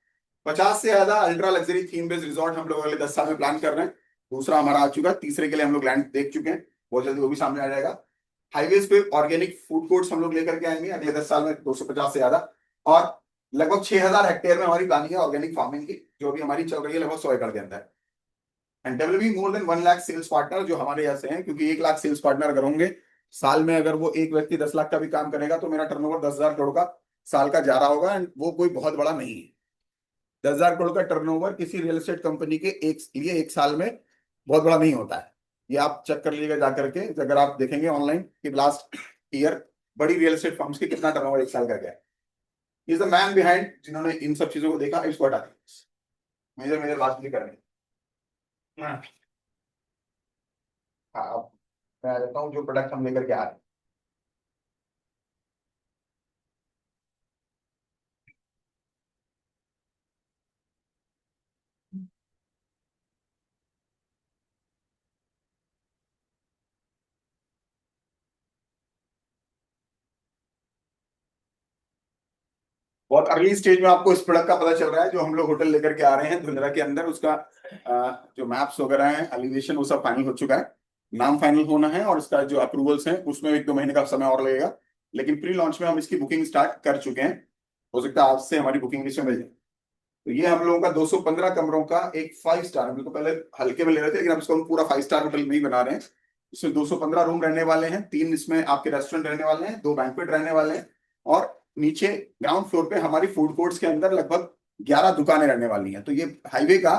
S1: 50 से ज्यादा ultra luxury theme based resort हम लोग अगले 10 साल में प्लान कर रहे हैं। दूसरा हमारा आ चुका है, तीसरे के लिए हम लोग लैंड देख चुके हैं, बहुत जल्दी वो भी सामने आ जाएगा। हाईवेज पे ऑर्गेनिक फूड कोर्ट्स हम लोग लेकर के आएंगे अगले 10 साल में, 250 से ज्यादा। और लगभग 6000 हेक्टेयर में हमारी प्लानिंग है ऑर्गेनिक फार्मिंग की, जो भी हमारी चल रही है लगभग 100 एकड़ के अंदर। And there will be more than 1 lakh sales partner जो हमारे यहाँ से हैं, क्योंकि 1 लाख सेल्स पार्टनर अगर होंगे साल में, अगर वो एक व्यक्ति 10 लाख का भी काम करेगा तो मेरा टर्नओवर 10,000 करोड़ का साल का जा रहा होगा। एंड वो कोई बहुत बड़ा नहीं है। 10,000 करोड़ का टर्नओवर किसी रियल एस्टेट कंपनी के एक लिए एक साल में बहुत बड़ा नहीं होता है। ये आप चेक कर लीजिएगा जाकर के, अगर आप देखेंगे ऑनलाइन कि लास्ट ईयर बड़ी रियल एस्टेट फर्म्स के कितना टर्नओवर एक साल का गया। इज द मैन बिहाइंड जिन्होंने इन सब चीजों को देखा। इसको हटा दें, मेजर मेजर बात भी करेंगे। हाँ, अब मैं आ जाता हूँ जो प्रोडक्ट हम लेकर के आ रहे हैं। बहुत अर्ली स्टेज में आपको इस प्रोडक्ट का पता चल रहा है। जो हम लोग होटल लेकर के आ रहे हैं धुंधरा के अंदर, उसका जो मैप्स वगैरह हैं, एलिवेशन, वो सब फाइनल हो चुका है। नाम फाइनल होना है और इसका जो अप्रूवल्स हैं उसमें 1-2 महीने का समय और लगेगा। लेकिन प्री लॉन्च में हम इसकी बुकिंग स्टार्ट कर चुके हैं। हो सकता है आज से हमारी बुकिंग लिस्ट में मिल जाए। तो ये हम लोगों का 215 कमरों का एक 5 स्टार, हम लोग तो पहले हल्के में ले रहे थे, लेकिन अब इसको हम पूरा 5 स्टार होटल में ही बना रहे हैं। इसमें 215 रूम रहने वाले हैं, 3 इसमें आपके रेस्टोरेंट रहने वाले हैं, 2 बैंक्वेट रहने वाले हैं, और नीचे ग्राउंड फ्लोर पे हमारी फूड कोर्ट्स के अंदर लगभग 11 दुकानें रहने वाली हैं। तो ये हाईवे का,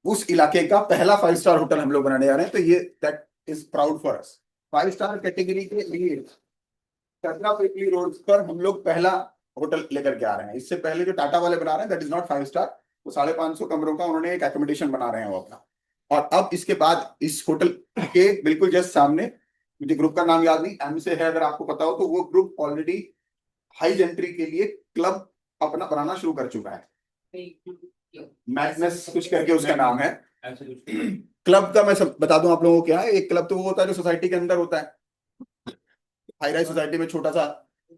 S1: उस इलाके का पहला 5 स्टार होटल हम लोग बनाने जा रहे हैं। तो ये that is proud for us. 5 star category के लिए कटरा पिपली रोड पर हम लोग पहला होटल लेकर के आ रहे हैं। इससे पहले जो टाटा वाले बना रहे हैं दैट इज नॉट 5 स्टार, वो 550 कमरों का उन्होंने एक एकोमोडेशन बना रहे हैं वो अपना। और अब इसके बाद इस होटल के बिल्कुल जस्ट सामने, मुझे ग्रुप का नाम याद नहीं, एम से है, अगर आपको पता हो तो, वो ग्रुप ऑलरेडी हाई एंट्री के लिए क्लब अपना बनाना शुरू कर चुका है। मैग्नस कुछ करके उसका नाम है। क्लब का मैं सब बता दूं आप लोगों को क्या है। एक क्लब तो वो होता है जो सोसाइटी के अंदर होता है, हाई राइज सोसाइटी में छोटा सा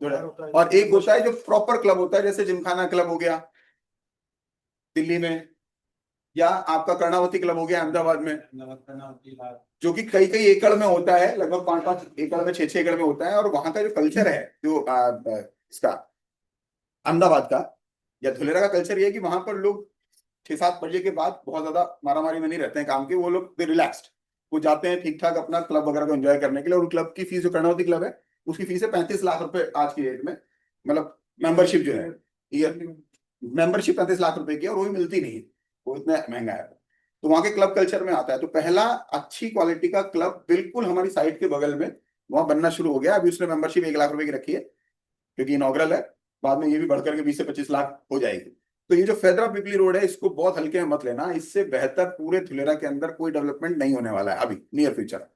S1: जो है, और एक होता है जो प्रॉपर क्लब होता है, जैसे जिमखाना क्लब हो गया दिल्ली में, या आपका कर्णावती क्लब हो गया अहमदाबाद में, जो कि कई कई एकड़ में होता है, लगभग 5-5 एकड़ में, 6-6 एकड़ में होता है। और वहां का जो कल्चर है, जो इसका अहमदाबाद का या धुलेरा का कल्चर ये है कि वहां पर लोग 6-7 बजे के बाद बहुत ज्यादा मारामारी में नहीं रहते हैं काम के, वो लोग रिलैक्स्ड, वो जाते हैं ठीक ठाक अपना क्लब वगैरह को एंजॉय करने के लिए। और क्लब की फीस, जो कर्णावती क्लब है, उसकी फीस है 35 लाख रुपए आज की डेट में, मतलब मेंबरशिप जो है, ईयर मेंबरशिप 35 लाख रुपए की है, और वो भी मिलती नहीं है, वो इतना महंगा है। तो वहाँ के क्लब कल्चर में आता है। तो पहला अच्छी क्वालिटी का क्लब बिल्कुल हमारी साइट के बगल में वहां बनना शुरू हो गया। अभी उसने मेंबरशिप 1 लाख रुपए की रखी है, क्योंकि इनॉग्रल है, बाद में ये भी बढ़कर के 20 से 25 लाख हो जाएगी। तो ये जो फेदरा पिपली रोड है, इसको बहुत हल्के में मत लेना, इससे बेहतर पूरे धुलेरा के अंदर कोई डेवलपमेंट नहीं होने वाला है अभी नियर फ्यूचर।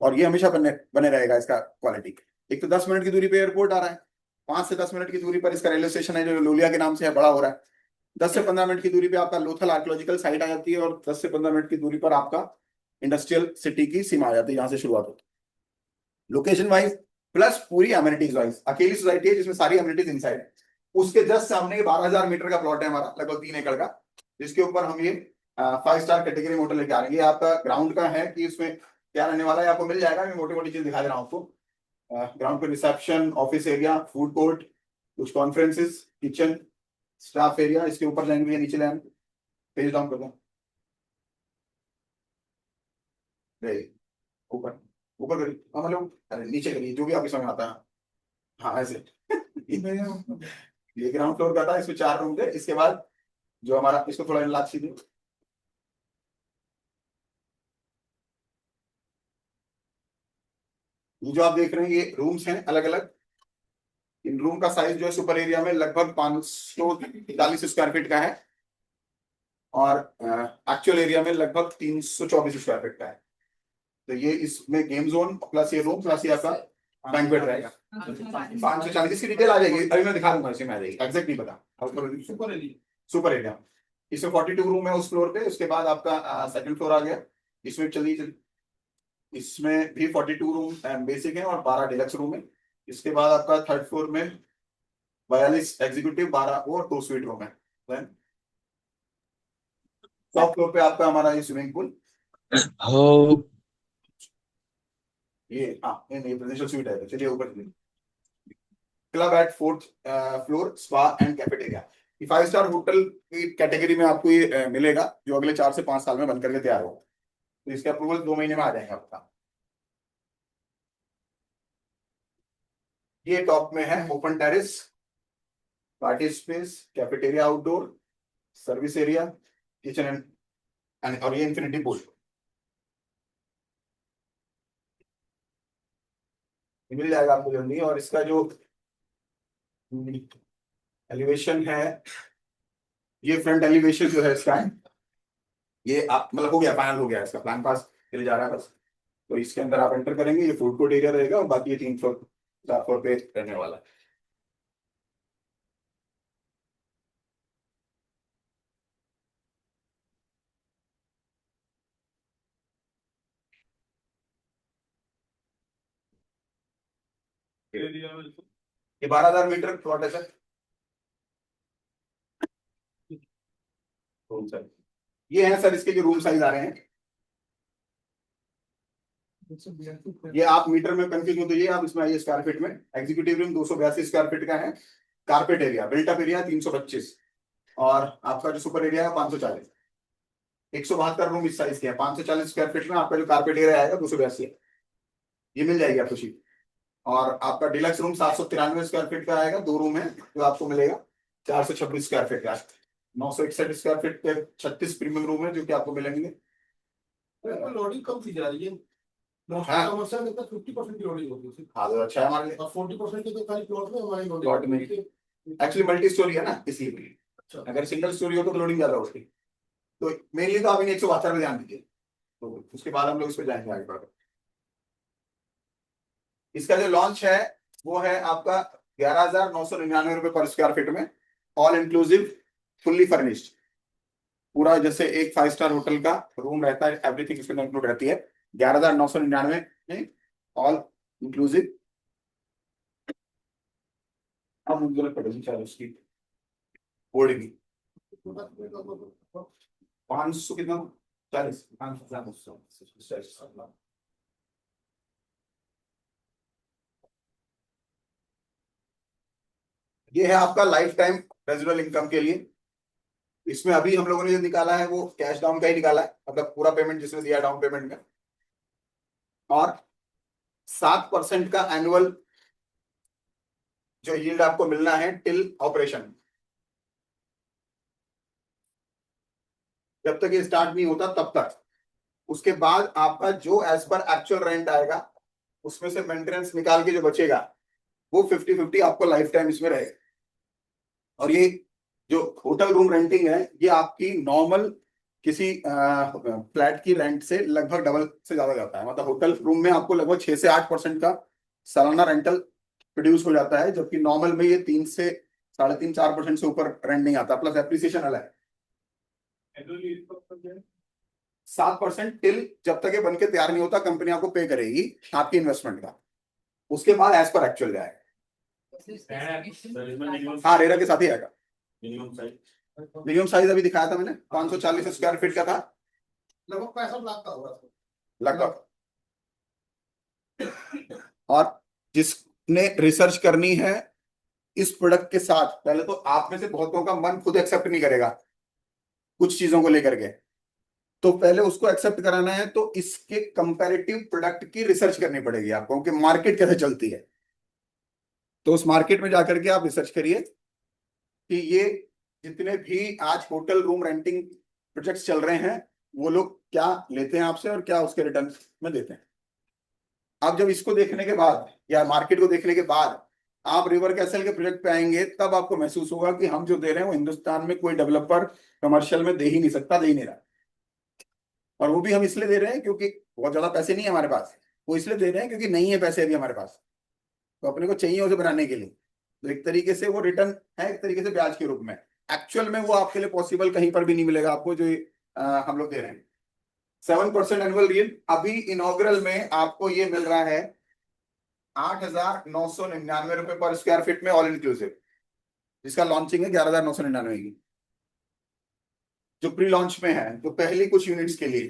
S1: और ये हमेशा बने बने रहेगा इसका क्वालिटी। एक तो 10 मिनट की दूरी पे एयरपोर्ट आ रहा है, 5 से 10 मिनट की दूरी पर इसका रेलवे स्टेशन है जो लोलिया के नाम से है, बड़ा हो रहा है। 10 से 15 मिनट की दूरी पे आपका लोथल आर्कियोलॉजिकल साइट आ जाती है, और 10 से 15 मिनट की दूरी पर आपका इंडस्ट्रियल सिटी की सीमा आ जाती है, जहां से शुरुआत होती है लोकेशन वाइज, प्लस पूरी एमिनिटीज वाइज। अकेली सोसाइटी है जिसमें सारी एमिनिटीज इनसाइड है। उसके जस्ट सामने 12,000 मीटर का प्लॉट है हमारा, लगभग 3 एकड़ का, जिसके ऊपर हम ये 5 स्टार कैटेगरी होटल लेके आ रहे हैं। ये आपका ग्राउंड का है कि इसमें क्या रहने वाला है, आपको मिल जाएगा। मैं मोटी मोटी चीज दिखा दे रहा हूँ आपको। ग्राउंड पे reception, office area, food court, कुछ कॉन्फ्रेंसेस, किचन, स्टाफ एरिया। इसके ऊपर जाएंगे, नीचे लाएंगे, पेज डाउन कर दो, ऊपर ऊपर करिए, मतलब अरे नीचे करिए, जो भी आपके समझ आता है। हाँ ऐसे ये ग्राउंड फ्लोर का था, इसमें 4 रूम थे। इसके बाद जो हमारा, इसको थोड़ा लाद सीधे, ये जो आप देख रहे हैं ये रूम्स हैं अलग अलग। इन रूम का साइज जो है सुपर एरिया में लगभग 543 स्क्वायर फीट का है, और एक्चुअल एरिया में लगभग 324 स्क्वायर फीट का है। तो ये इसमें गेम जोन प्लस ये रूम प्लस ये आपका बैंक्वेट रहेगा। 540 इसकी डिटेल आ जाएगी, अभी मैं दिखा दूंगा, इसमें आ जाएगी, एग्जैक्ट नहीं पता। सुपर एरिया, इसमें 42 रूम है उस फ्लोर पे। उसके बाद आपका सेकंड फ्लोर आ गया, इसमें चलिए, इसमें भी 42 रूम बेसिक है और 12 डिलक्स रूम है। इसके बाद आपका थर्ड फ्लोर में 42 एग्जीक्यूटिव, 12 और 2 स्वीट रूम है। टॉप फ्लोर पे आपका हमारा ये स्विमिंग पूल,
S3: हो
S1: ये हाँ ये प्रेसिडेंशियल स्वीट है। तो चलिए ऊपर चलिए। Club at 4th floor, spa and cafeteria. ये 5 स्टार होटल की कैटेगरी में आपको ये मिलेगा, जो अगले 4 से 5 साल में बनकर के तैयार होगा। तो इसके अप्रूवल 2 महीने में आ जाएंगे आपका। ये टॉप में है open terrace, party space, cafeteria outdoor, service area, kitchen and और ये इंफिनिटी पूल मिल जाएगा आपको जल्दी। और इसका जो एलिवेशन है, ये फ्रंट एलिवेशन जो है इसका है, ये आप मतलब हो गया, फाइनल हो गया, इसका प्लान पास चले जा रहा है बस। तो इसके अंदर आप एंटर करेंगे, ये फूड कोर्ट एरिया रहेगा, और बाकी ये 3 फ्लोर 4 फ्लोर पे रहने वाला है। ये 12,000 मीटर प्लॉट है सर, रूम साइज ये है सर। इसके जो रूम साइज आ रहे हैं, ये आप मीटर में कंफ्यूज हो तो ये आप इसमें आइए स्क्वायर फीट में। एग्जीक्यूटिव रूम 282 स्क्वायर फीट का है। कारपेट एरिया, बिल्टअप एरिया 325 और आपका जो सुपर एरिया है 540। 172 रूम इस साइज के हैं। 540 स्क्वायर फीट में आपका जो कारपेट एरिया आएगा 282 है। ये मिल जाएगी आपको शीट। और आपका डिलक्स रूम 793 स्क्वायर फीट का आएगा। 2 रूम है जो आपको मिलेगा 426 स्क्वायर फीट का। 961 स्क्वायर फीट पे 36 प्रीमियम रूम है जो कि आपको मिलेंगे।
S2: लोडिंग कम की जा रही है।
S1: हाँ।
S2: कमर्शियल में तो 50% की लोडिंग होती है सिर्फ।
S1: हाँ तो अच्छा है हमारे लिए।
S2: और 40% की तो खाली प्लॉट में हमारी लोडिंग
S1: प्लॉट में।
S2: होती है।
S1: एक्चुअली मल्टी स्टोरी है ना इसलिए।
S2: अच्छा।
S1: अगर सिंगल स्टोरी हो तो लोडिंग ज्यादा होती है। तो मेनली तो आप इन 172 पे ध्यान दीजिए, तो उसके बाद हम लोग इस पे जाएंगे आगे बढ़कर। इसका जो लॉन्च है वो है आपका 11,999 रुपए पर स्क्वायर फीट में, ऑल इंक्लूसिव, फुल्ली फर्निश्ड। पूरा जैसे एक 5 स्टार होटल का रूम रहता है, एवरीथिंग इसमें इंक्लूड रहती है। 11,999 में ऑल इंक्लूसिव। अब मुझे जरूरत पड़ेगी शायद उसकी बोर्ड की 500 कितना, 40, 500। ये है आपका लाइफ टाइम रेजिडुअल इनकम के लिए। इसमें अभी हम लोगों ने जो निकाला है वो कैश डाउन का ही निकाला है, मतलब पूरा पेमेंट जिसमें दिया डाउन पेमेंट में। और 7% का एनुअल जो यील्ड आपको मिलना है टिल ऑपरेशन, जब तक ये स्टार्ट नहीं होता तब तक। उसके बाद आपका जो एज पर एक्चुअल रेंट आएगा उसमें से मेंटेनेंस निकाल के जो बचेगा वो 50-50 आपको लाइफ टाइम इसमें रहेगा। और ये जो होटल रूम रेंटिंग है ये आपकी नॉर्मल किसी फ्लैट की रेंट से लगभग डबल से ज्यादा जाता है। मतलब होटल रूम में आपको लगभग 6 से 8% का सालाना रेंटल प्रोड्यूस हो जाता है, जबकि नॉर्मल में ये 3 से 3.5-4% से ऊपर रेंट नहीं आता, प्लस एप्रिसिएशन अलग है। 7% टिल जब तक ये बन के तैयार नहीं होता कंपनी आपको पे करेगी आपकी इन्वेस्टमेंट का। उसके बाद एज पर एक्चुअल जाएगा। हाँ रेरा के साथ ही आएगा। मिनिमम साइज अभी दिखाया था मैंने, 540 स्क्वायर फीट का था,
S2: लगभग 65 लाख का होगा
S1: लगभग। और जिसने रिसर्च करनी है इस प्रोडक्ट के साथ, पहले तो आप में से बहुतों का मन खुद एक्सेप्ट नहीं करेगा कुछ चीजों को लेकर के, तो पहले उसको एक्सेप्ट कराना है तो इसके कंपैरेटिव प्रोडक्ट की रिसर्च करनी पड़ेगी आपको कि मार्केट कैसे चलती है। तो उस मार्केट में जाकर के आप रिसर्च करिए कि ये जितने भी आज होटल रूम रेंटिंग प्रोजेक्ट्स चल रहे हैं वो लोग क्या लेते हैं आपसे और क्या उसके रिटर्न में देते हैं। अब जब इसको देखने के बाद या मार्केट को देखने के बाद आप रिवर कैसल के प्रोजेक्ट पे आएंगे तब आपको महसूस होगा कि हम जो दे रहे हैं वो हिंदुस्तान में कोई डेवलपर कमर्शियल में दे ही नहीं सकता, दे ही नहीं रहा। और वो भी हम इसलिए दे रहे हैं क्योंकि बहुत ज्यादा पैसे नहीं है हमारे पास, वो इसलिए दे रहे हैं क्योंकि नहीं है पैसे अभी हमारे पास, तो अपने को चाहिए उसे बनाने के लिए। तो एक तरीके से वो रिटर्न है, एक तरीके से ब्याज के रूप में। एक्चुअल में वो आपके लिए पॉसिबल कहीं पर भी नहीं मिलेगा आपको जो हम लोग दे रहे हैं। 7% एनुअल यील्ड अभी इनॉग्रल में आपको ये मिल रहा है 8,999 रुपए पर स्क्वायर फीट में ऑल इंक्लूसिव, जिसका लॉन्चिंग है 11,999 की। जो प्री लॉन्च में है तो पहली कुछ यूनिट्स के लिए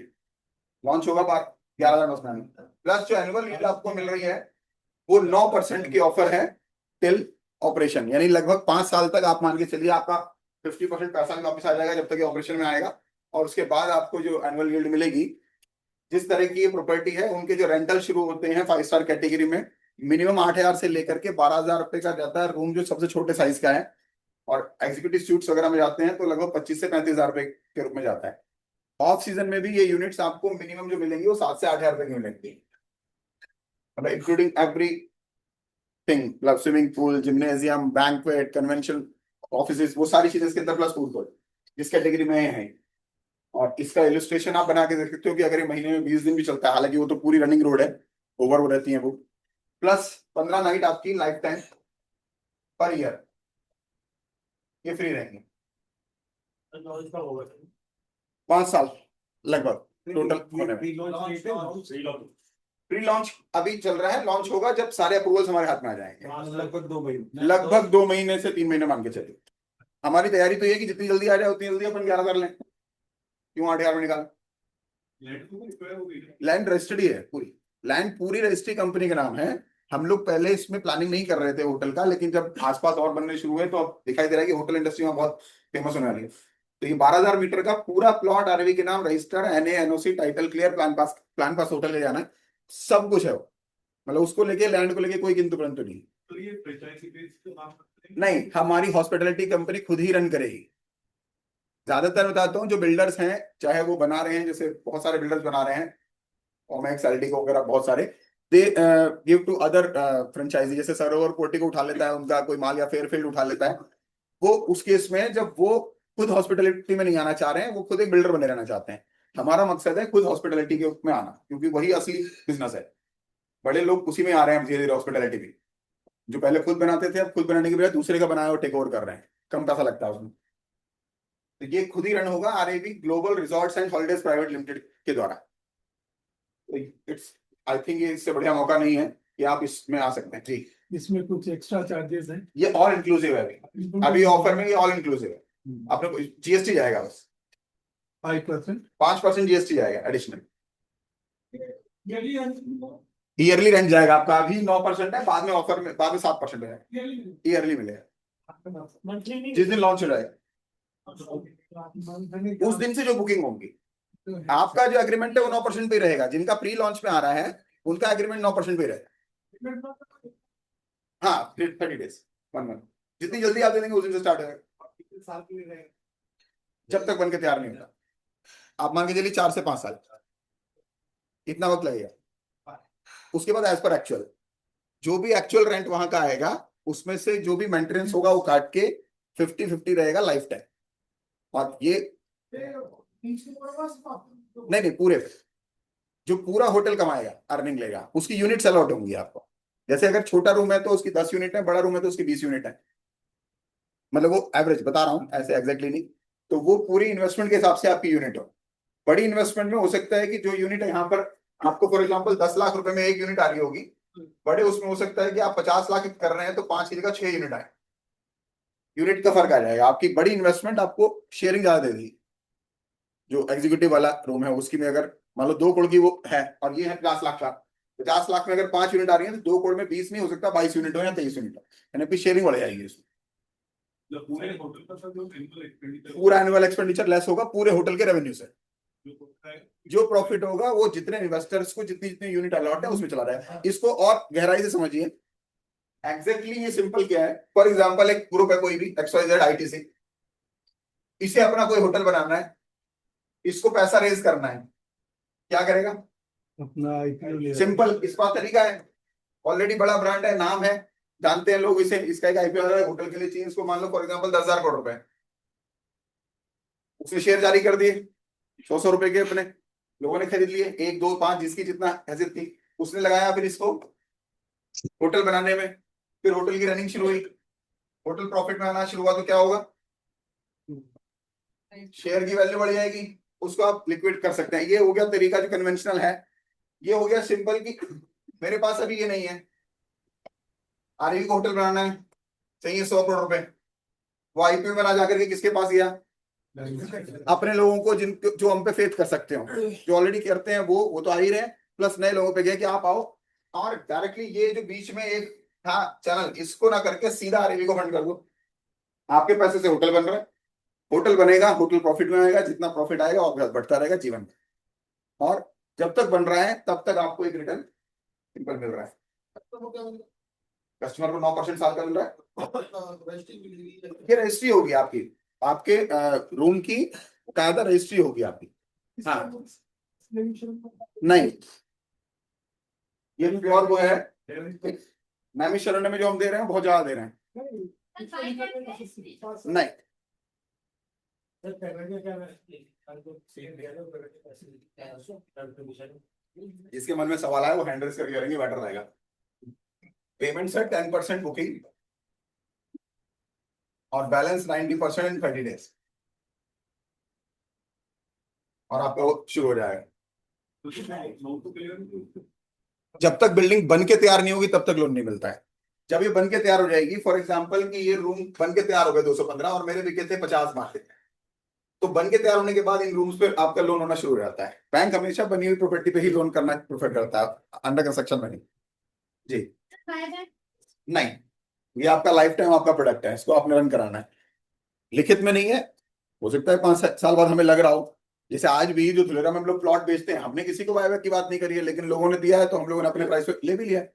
S1: लॉन्च होगा 11,999, प्लस जो एनुअल यील्ड आपको मिल रही है वो 9% की ऑफर है टिल ऑपरेशन, यानी लगभग 5 साल तक आप मान के चलिए आपका 50% पैसा भी वापस आ जाएगा जब तक ये ऑपरेशन में आएगा। और उसके बाद आपको जो एनुअल यील्ड मिलेगी, जिस तरह की ये प्रॉपर्टी है उनके जो रेंटल शुरू होते हैं 5 स्टार कैटेगरी में मिनिमम 8,000 से लेकर के 12,000 रुपए का जाता है रूम जो सबसे छोटे साइज का है। और एग्जीक्यूटिव सूट्स वगैरह में जाते हैं तो लगभग 25 से 35,000 रुपए के रूप में जाता है। ऑफ सीजन में भी ये यूनिट्स आपको मिनिमम जो मिलेंगी वो 7 से 8,000 रुपए की मिलेंगी, मतलब इंक्लूडिंग एवरी थिंग, मतलब swimming pool, gymnasium, banquet, convention office, वो सारी चीजें इसके अंदर, प्लस फूड कोर्ट जिस कैटेगरी में है। और इसका इलस्ट्रेशन आप बना के देख सकते हो कि अगर ये महीने में 20 दिन भी चलता है, हालांकि वो तो पूरी रनिंग रोड है, ओवर वो रहती है वो, प्लस 15 नाइट आपकी लाइफ टाइम पर ईयर ये फ्री रहेंगे। 5 साल लगभग टोटल होने में। प्री लॉन्च अभी चल रहा है, लॉन्च होगा जब सारे अप्रूवल्स हमारे हाथ में आ जाएंगे।
S2: लगभग 2 महीने,
S1: लगभग 2 महीने से 3 महीने मान के चलिए। हमारी तैयारी तो ये है कि जितनी जल्दी आ जाए उतनी जल्दी अपन 11 कर लें, क्यों 8,000 में निकाल। लैंड रजिस्टर्ड ही है पूरी, लैंड पूरी रजिस्ट्री कंपनी के नाम है। हम लोग पहले इसमें प्लानिंग नहीं कर रहे थे होटल का, लेकिन जब आसपास और बनने शुरू हुए तो अब दिखाई दे रहा है कि होटल इंडस्ट्री में बहुत फेमस होने वाली है। तो ये 12,000 मीटर का पूरा प्लॉट आरवी के नाम, register, NA, NOC, title clear, plan pass hotel ले जाना है, सब कुछ है वो। मतलब उसको लेके, लैंड को लेके कोई किंतु परंतु नहीं।
S2: तो ये फ्रेंचाइजी बेस पे काम करते हैं?
S1: नहीं, हमारी हॉस्पिटैलिटी कंपनी खुद ही रन करेगी। ज्यादातर बताता हूँ जो बिल्डर्स हैं, चाहे वो बना रहे हैं, जैसे बहुत सारे बिल्डर्स बना रहे हैं, ओमैक्स, एल्डिको वगैरह बहुत सारे, they give to other franchisee. जैसे सरोवर पोर्टिको उठा लेता है उनका कोई माल, या फेयरफील्ड उठा लेता है। वो उस केस में जब वो खुद हॉस्पिटैलिटी में नहीं आना चाह रहे हैं, वो खुद एक बिल्डर बने रहना चाहते हैं। हमारा मकसद है खुद हॉस्पिटैलिटी के में आना, क्योंकि वही असली बिजनेस है। बड़े लोग उसी में आ रहे हैं धीरे धीरे, हॉस्पिटैलिटी भी। जो पहले खुद बनाते थे, अब खुद बनाने के बजाय दूसरे का बनाया और टेक ओवर कर रहे हैं, कम पैसा लगता है उसमें। तो ये खुद ही रन होगा RAB global resorts and holidays private limited के द्वारा। इट्स, आई थिंक ये इससे बढ़िया मौका नहीं है कि आप इसमें आ सकते हैं जी।
S4: इसमें कुछ एक्स्ट्रा चार्जेस हैं?
S1: ये ऑल इंक्लूसिव है अभी ऑफर में, ये ऑल इंक्लूसिव है। आपने जीएसटी जाएगा बस
S4: 5%?
S1: 5% जीएसटी जाएगा एडिशनल। ईयरली रेंट जाएगा आपका, अभी 9% है, बाद में ऑफर में, बाद में 7% हो जाएगा, ईयरली मिलेगा जिस दिन लॉन्च हो जाएगा उस दिन से जो बुकिंग होगी। आपका जो एग्रीमेंट है वो 9% पे रहेगा। जिनका प्री लॉन्च में आ रहा है उनका एग्रीमेंट 9% पे रहेगा। हाँ, 30 डेज, 1 मंथ, जितनी जल्दी आप दे देंगे उस दिन से स्टार्ट होगा, जब तक बन के तैयार नहीं होता। आप मान के चलिए 4 से 5 साल, इतना वक्त लगेगा। उसके बाद एज पर एक्चुअल, जो भी एक्चुअल रेंट वहां का आएगा उसमें से जो भी मेंटेनेंस होगा वो काट के 50-50 रहेगा लाइफ टाइम। और ये नहीं, पूरे जो पूरा होटल कमाएगा, अर्निंग लेगा, उसकी यूनिट्स अलॉट होंगी आपको। जैसे अगर छोटा रूम है तो उसकी 10 यूनिट है, बड़ा रूम है तो उसकी 20 यूनिट है। मतलब वो एवरेज बता रहा हूँ, ऐसे एग्जैक्टली नहीं। तो वो पूरी इन्वेस्टमेंट के हिसाब से आपकी यूनिट हो। बड़ी इन्वेस्टमेंट में हो सकता है कि जो यूनिट है यहाँ पर आपको फॉर एग्जाम्पल 10 लाख रुपए में एक यूनिट आ रही होगी, बड़े उसमें हो सकता है कि आप 50 लाख कर रहे हैं तो 5 की जगह 6 यूनिट आए। यूनिट का फर्क आ जाएगा। आपकी बड़ी इन्वेस्टमेंट आपको शेयरिंग ज्यादा दे देगी। जो एग्जीक्यूटिव वाला रूम है उसकी में अगर मान लो 2 करोड़ की वो है और ये है 50 लाख का, 50 लाख में अगर 5 यूनिट आ रही है तो 2 करोड़ में 20 नहीं हो सकता, 22 यूनिट हो या 23 यूनिट हो, यानी आपकी शेयरिंग बढ़ जाएगी उसमें।
S2: पूरे होटल का सर जो एनुअल एक्सपेंडिचर
S1: पूरा एनुअल एक्सपेंडिचर लेस होगा पूरे होटल के रेवेन्यू से। जो प्रॉफिट होगा वो जितने इन्वेस्टर्स को जितनी जितनी यूनिट अलॉट है उसमें चला जाएगा। इसको और गहराई से समझिए। एग्जैक्टली ये सिंपल क्या है, फॉर एग्जांपल एक ग्रुप है कोई भी XYZ ITC, इसे अपना कोई होटल बनाना है, इसको पैसा रेज करना है, क्या करेगा?
S4: अपना IPO ले
S1: सिंपल, इसका तरीका है, ऑलरेडी बड़ा ब्रांड है, नाम है, जानते हैं लोग इसे, इसका एक IPO होटल के लिए चाहिए। इसको मान लो फॉर एग्जांपल 10,000 करोड़ रुपए, उसने शेयर जारी कर दिए 100 रुपए के, अपने लोगों ने खरीद लिए, 1, 2, 5 जिसकी जितना हैसियत थी उसने लगाया। फिर इसको होटल बनाने में, फिर होटल की रनिंग शुरू हुई, होटल प्रॉफिट में आना शुरू हुआ तो क्या होगा? शेयर की वैल्यू बढ़ जाएगी, उसको आप लिक्विड कर सकते हैं। ये हो गया तरीका जो कन्वेंशनल है। ये हो गया सिंपल कि मेरे पास अभी ये नहीं है, आरवी को होटल बनाना है, चाहिए 100 करोड़ रुपए, वो IPO में ना जाकर के किसके पास गया? अपने लोगों को, जिन जो हम पे फेथ कर सकते हो, जो ऑलरेडी करते हैं वो तो आ ही रहे हैं, प्लस नए लोगों पे गया कि आप आओ। और डायरेक्टली ये जो बीच में एक था चैनल, इसको ना करके सीधा आरवी को फंड कर दो। आपके पैसे से होटल बन रहा है, होटल बनेगा, होटल प्रॉफिट में आएगा, जितना प्रॉफिट आएगा और बढ़ता रहेगा जीवन में। और जब तक बन रहा है तब तक आपको एक रिटर्न सिंपल मिल रहा है। कस्टमर को 9% साल का मिल रहा है। ये रजिस्ट्री होगी आपकी, आपके रूम की कायदा रजिस्ट्री होगी आपकी। हाँ, नहीं, ये प्योर वो है। नैमिषारण्य में जो हम दे रहे हैं बहुत ज्यादा दे रहे हैं। नहीं, जिसके मन में सवाल आया वो हैंड रेज करके करेंगे, बेटर रहेगा। पेमेंट सर 10% बुकिंग और बैलेंस 90% इन 30 डेज, और आपका शुरू हो जाएगा। जब तक बिल्डिंग बन के तैयार नहीं होगी तब तक लोन नहीं मिलता है। जब ये बन के तैयार हो जाएगी, फॉर एग्जांपल कि ये रूम बन के तैयार हो गए 215 और मेरे बिके थे 50 मार्केट में, तो बन के तैयार होने के बाद इन रूम्स पे आपका लोन होना शुरू हो जाता है। बैंक हमेशा बनी हुई प्रॉपर्टी पे ही लोन करना प्रेफर करता है, अंडर कंस्ट्रक्शन में नहीं। जी नहीं, ये आपका लाइफ टाइम आपका प्रोडक्ट है, इसको आपने रन कराना है। लिखित में नहीं है, हो सकता है 5 साल बाद हमें लग रहा हो। जैसे आज भी जो धुलेरा में हम लोग प्लॉट बेचते हैं, हमने किसी को बायबैक की बात नहीं करी है, लेकिन लोगों ने दिया है तो हम लोगों ने अपने प्राइस पे ले भी लिया है।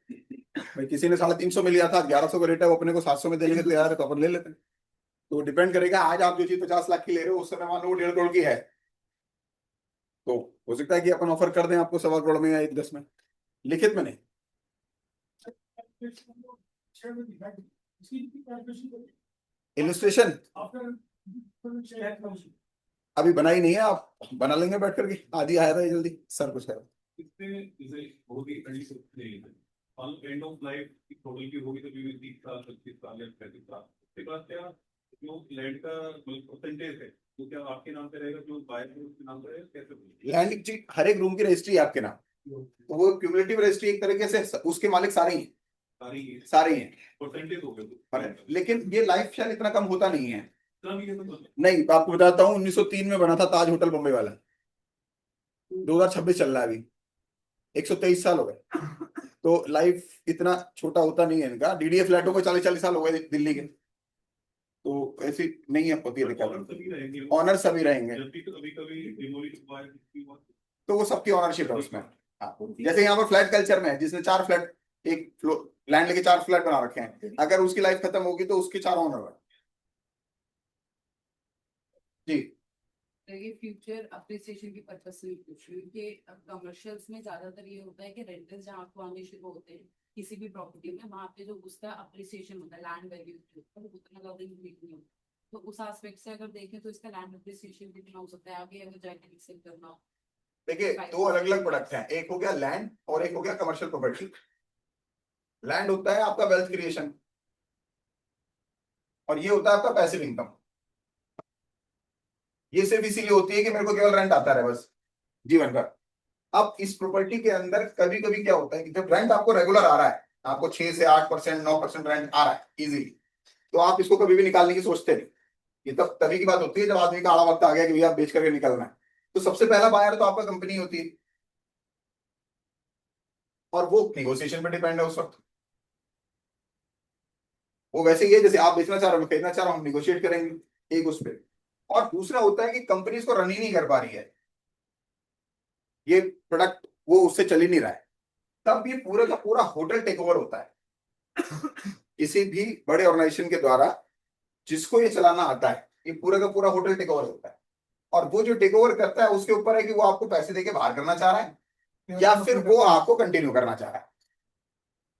S1: भाई किसी ने 350 में लिया था, 1100 का रेट है, वो अपने को 700 में देने के तैयार है, तो अपन ले लेते हैं। तो डिपेंड करेगा, आज आप जो चीज 50 लाख की ले रहे हो, उस समय मान लो वो 1.5 करोड़ की है, तो हो सकता है कि अपन ऑफर कर दें आपको 1.25 करोड़ में या 1.10 में, लिखित में नहीं। इलस्ट्रेशन अभी बनाई नहीं है, आप बना लेंगे बैठ करके, आदि आया था ये जल्दी सर कुछ है।
S2: इसमें जैसे बहुत ही एंड ऑफ लाइफ की टोटल की होगी तो 30 साल 25 साल या 35 साल, उसके बाद क्या जो लैंड का परसेंटेज है वो क्या आपके नाम पे रहेगा, जो बायर है उसके नाम पे रहेगा, कैसे?
S1: लैंड की हर एक रूम की रजिस्ट्री है आपके नाम, तो वो क्यूमुलेटिव रजिस्ट्री एक तरीके से उसके मालिक सारे ही सारे हैं,
S2: परसेंटेज हो गया।
S1: लेकिन ये लाइफ शायद इतना कम होता नहीं है।
S2: तो
S1: नहीं, आपको बताता हूँ, 1903 में बना था ताज होटल बम्बई वाला, 2026 चल रहा है अभी, 123 साल हो गए। तो लाइफ इतना छोटा होता नहीं है इनका। डीडीए फ्लैटों को 40-40 साल हो गए दिल्ली के, तो ऐसी नहीं है, होती है दिक्कत। ऑनर सभी रहेंगे, तो वो सबकी ऑनरशिप है उसमें। हाँ, जैसे यहाँ पर फ्लैट कल्चर में है, जिसने 4 फ्लैट एक लैंड लेके 4 फ्लैट बना रखे हैं, अगर उसकी लाइफ खत्म होगी तो उसके 4 ऑनर है। जी
S5: ये फ्यूचर अप्रिसिएशन की पर्पस से पूछ रही हूँ कि कमर्शियल्स में ज्यादातर ये होता है कि रेंटर्स जहाँ आपको आने शुरू होते हैं किसी भी प्रॉपर्टी में, वहाँ पे जो उसका अप्रिसिएशन होता है लैंड वैल्यू के ऊपर, उतना ज्यादा इंक्रीज नहीं होता। तो उस एस्पेक्ट से अगर देखें तो इसका लैंड अप्रिसिएशन कितना हो सकता है आगे अगर जाके रिसेल करना हो?
S1: देखिए, 2 अलग अलग प्रोडक्ट हैं, एक हो गया लैंड और एक हो गया कमर्शियल प्रॉपर्टी। लैंड होता है आपका वेल्थ क्रिएशन, और ये होता है आपका पैसिव इनकम। ये सिर्फ इसीलिए होती है कि मेरे को केवल रेंट आता रहे बस जीवन भर। अब इस प्रॉपर्टी के अंदर कभी कभी क्या होता है कि जब रेंट आपको रेगुलर आ रहा है, आपको 6 से 8% 9% रेंट आ रहा है इजीली, तो आप इसको कभी भी निकालने की सोचते नहीं। ये तब तभी की बात होती है जब आदमी का आड़ा वक्त आ गया कि भैया बेच करके निकलना है, तो सबसे पहला बायर तो आपका कंपनी होती है, और वो नेगोशिएशन पे डिपेंड है उस वक्त। वो वैसे ही है जैसे आप बेचना चाह रहे हो, खरीदना चाह रहा हूं, हम निगोशिएट करेंगे एक उस पर। और दूसरा होता है कि कंपनी इसको रन ही नहीं कर पा रही है, ये प्रोडक्ट वो उससे चल ही नहीं रहा है, तब ये पूरे का पूरा होटल टेक ओवर होता है किसी भी बड़े ऑर्गेनाइजेशन के द्वारा। जिसको ये चलाना आता है, ये पूरा का पूरा होटल टेक ओवर होता है, और वो जो टेक ओवर करता है उसके ऊपर है कि वो आपको पैसे देके बाहर करना चाह रहा है या फिर वो आपको कंटिन्यू करना चाह रहा है।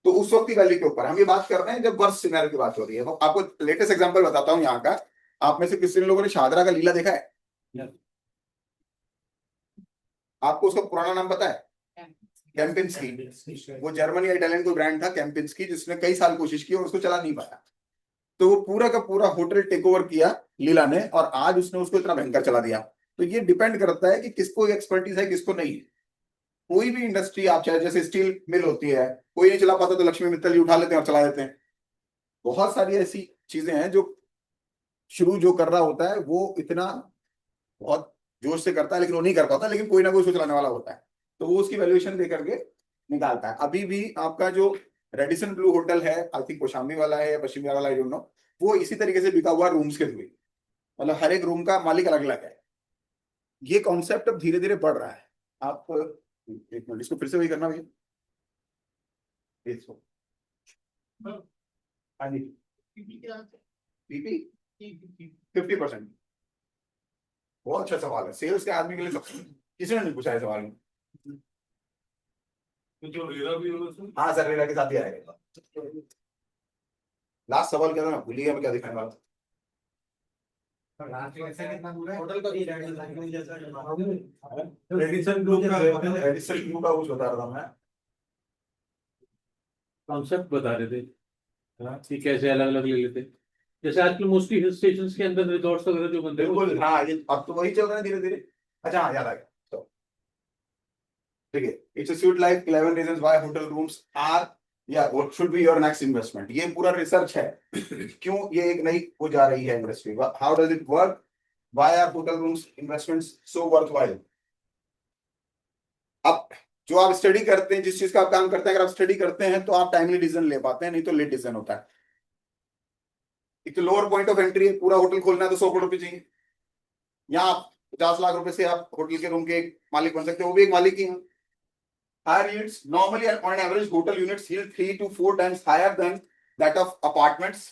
S1: तो उस वक्त की वैल्यू के ऊपर हम ये बात कर रहे हैं जब वर्स्ट सिनेरियो की बात हो रही है। तो आपको लेटेस्ट एग्जांपल बताता हूँ यहाँ का। आप में से किसी लोगों ने शाहदरा का लीला देखा है? आपको उसका पुराना नाम पता है? कैम्पिंस्की। वो जर्मनी या इटालियन कोई ब्रांड था कैम्पिंस्की, जिसने कई साल कोशिश की और उसको चला नहीं पाया। तो वो पूरा का पूरा होटल टेक ओवर किया लीला ने, और आज उसने उसको इतना भयंकर चला दिया। तो ये डिपेंड करता है कि किसको एक्सपर्टीज है किसको नहीं है। कोई भी इंडस्ट्री आप चाहे, जैसे स्टील मिल होती है, कोई नहीं चला पाता तो लक्ष्मी मित्तल जी उठा लेते हैं और चला देते हैं। बहुत सारी ऐसी चीजें हैं जो शुरू जो कर रहा होता है वो इतना बहुत जोश से करता है, लेकिन वो नहीं कर पाता, लेकिन कोई ना कोई उसको चलाने वाला होता है, तो वो उसकी वैल्यूएशन दे करके निकालता है। अभी भी आपका जो रेडिसन ब्लू होटल है, आई थिंक कौशाम्बी वाला है या पश्चिम बंगाल वाला, आई डोंट नो, वो इसी तरीके से बिका हुआ रूम्स के थ्रू, मतलब हर एक रूम का मालिक अलग अलग है। ये कॉन्सेप्ट अब धीरे धीरे बढ़ रहा है। आप एक मिनट इसको फिर से वही करना भैया, इसको हाँ जी, पीपी 50%। बहुत अच्छा सवाल है, सेल्स के आदमी के लिए किसी ने नहीं पूछा है सवाल।
S2: तो जो रेरा भी होगा सर?
S1: हाँ सर, रेरा के साथ ही आएगा। लास्ट सवाल क्या था, मैं भूल गया मैं क्या दिखाने वाला था।
S2: रेडिसन ब्लू का
S1: कुछ बता रहा था मैं।
S6: कॉन्सेप्ट बता रहे थे कि कैसे अलग अलग ले लेते, जैसे आजकल मोस्टली हिल स्टेशन के अंदर रिजॉर्ट्स वगैरह जो बनते हैं
S1: बिल्कुल हाँ, ये अब तो वही चल रहा है धीरे धीरे। अच्छा हाँ, याद आ गया। तो ठीक है, it's a sweet life 11 reasons why hotel rooms are या what should be your next investment. ये पूरा रिसर्च है क्यों ये एक नई हो जा रही है industry, how does it work, Why are hotel rooms investments so worthwhile? अब जो आप स्टडी करते हैं, जिस चीज का आप काम करते हैं, अगर आप स्टडी करते हैं तो आप टाइमली डिसीजन ले पाते हैं, नहीं तो लेट डिसीजन होता है। एक तो लोअर पॉइंट ऑफ एंट्री है, पूरा होटल खोलना है तो 100 करोड़ रुपए चाहिए। यहाँ आप 50 लाख रुपए से आप होटल के रूम के एक मालिक बन सकते हैं, वो भी एक मालिक ही है। Higher yields, normally on average hotel units yield 3 to 4 times higher than that of apartments,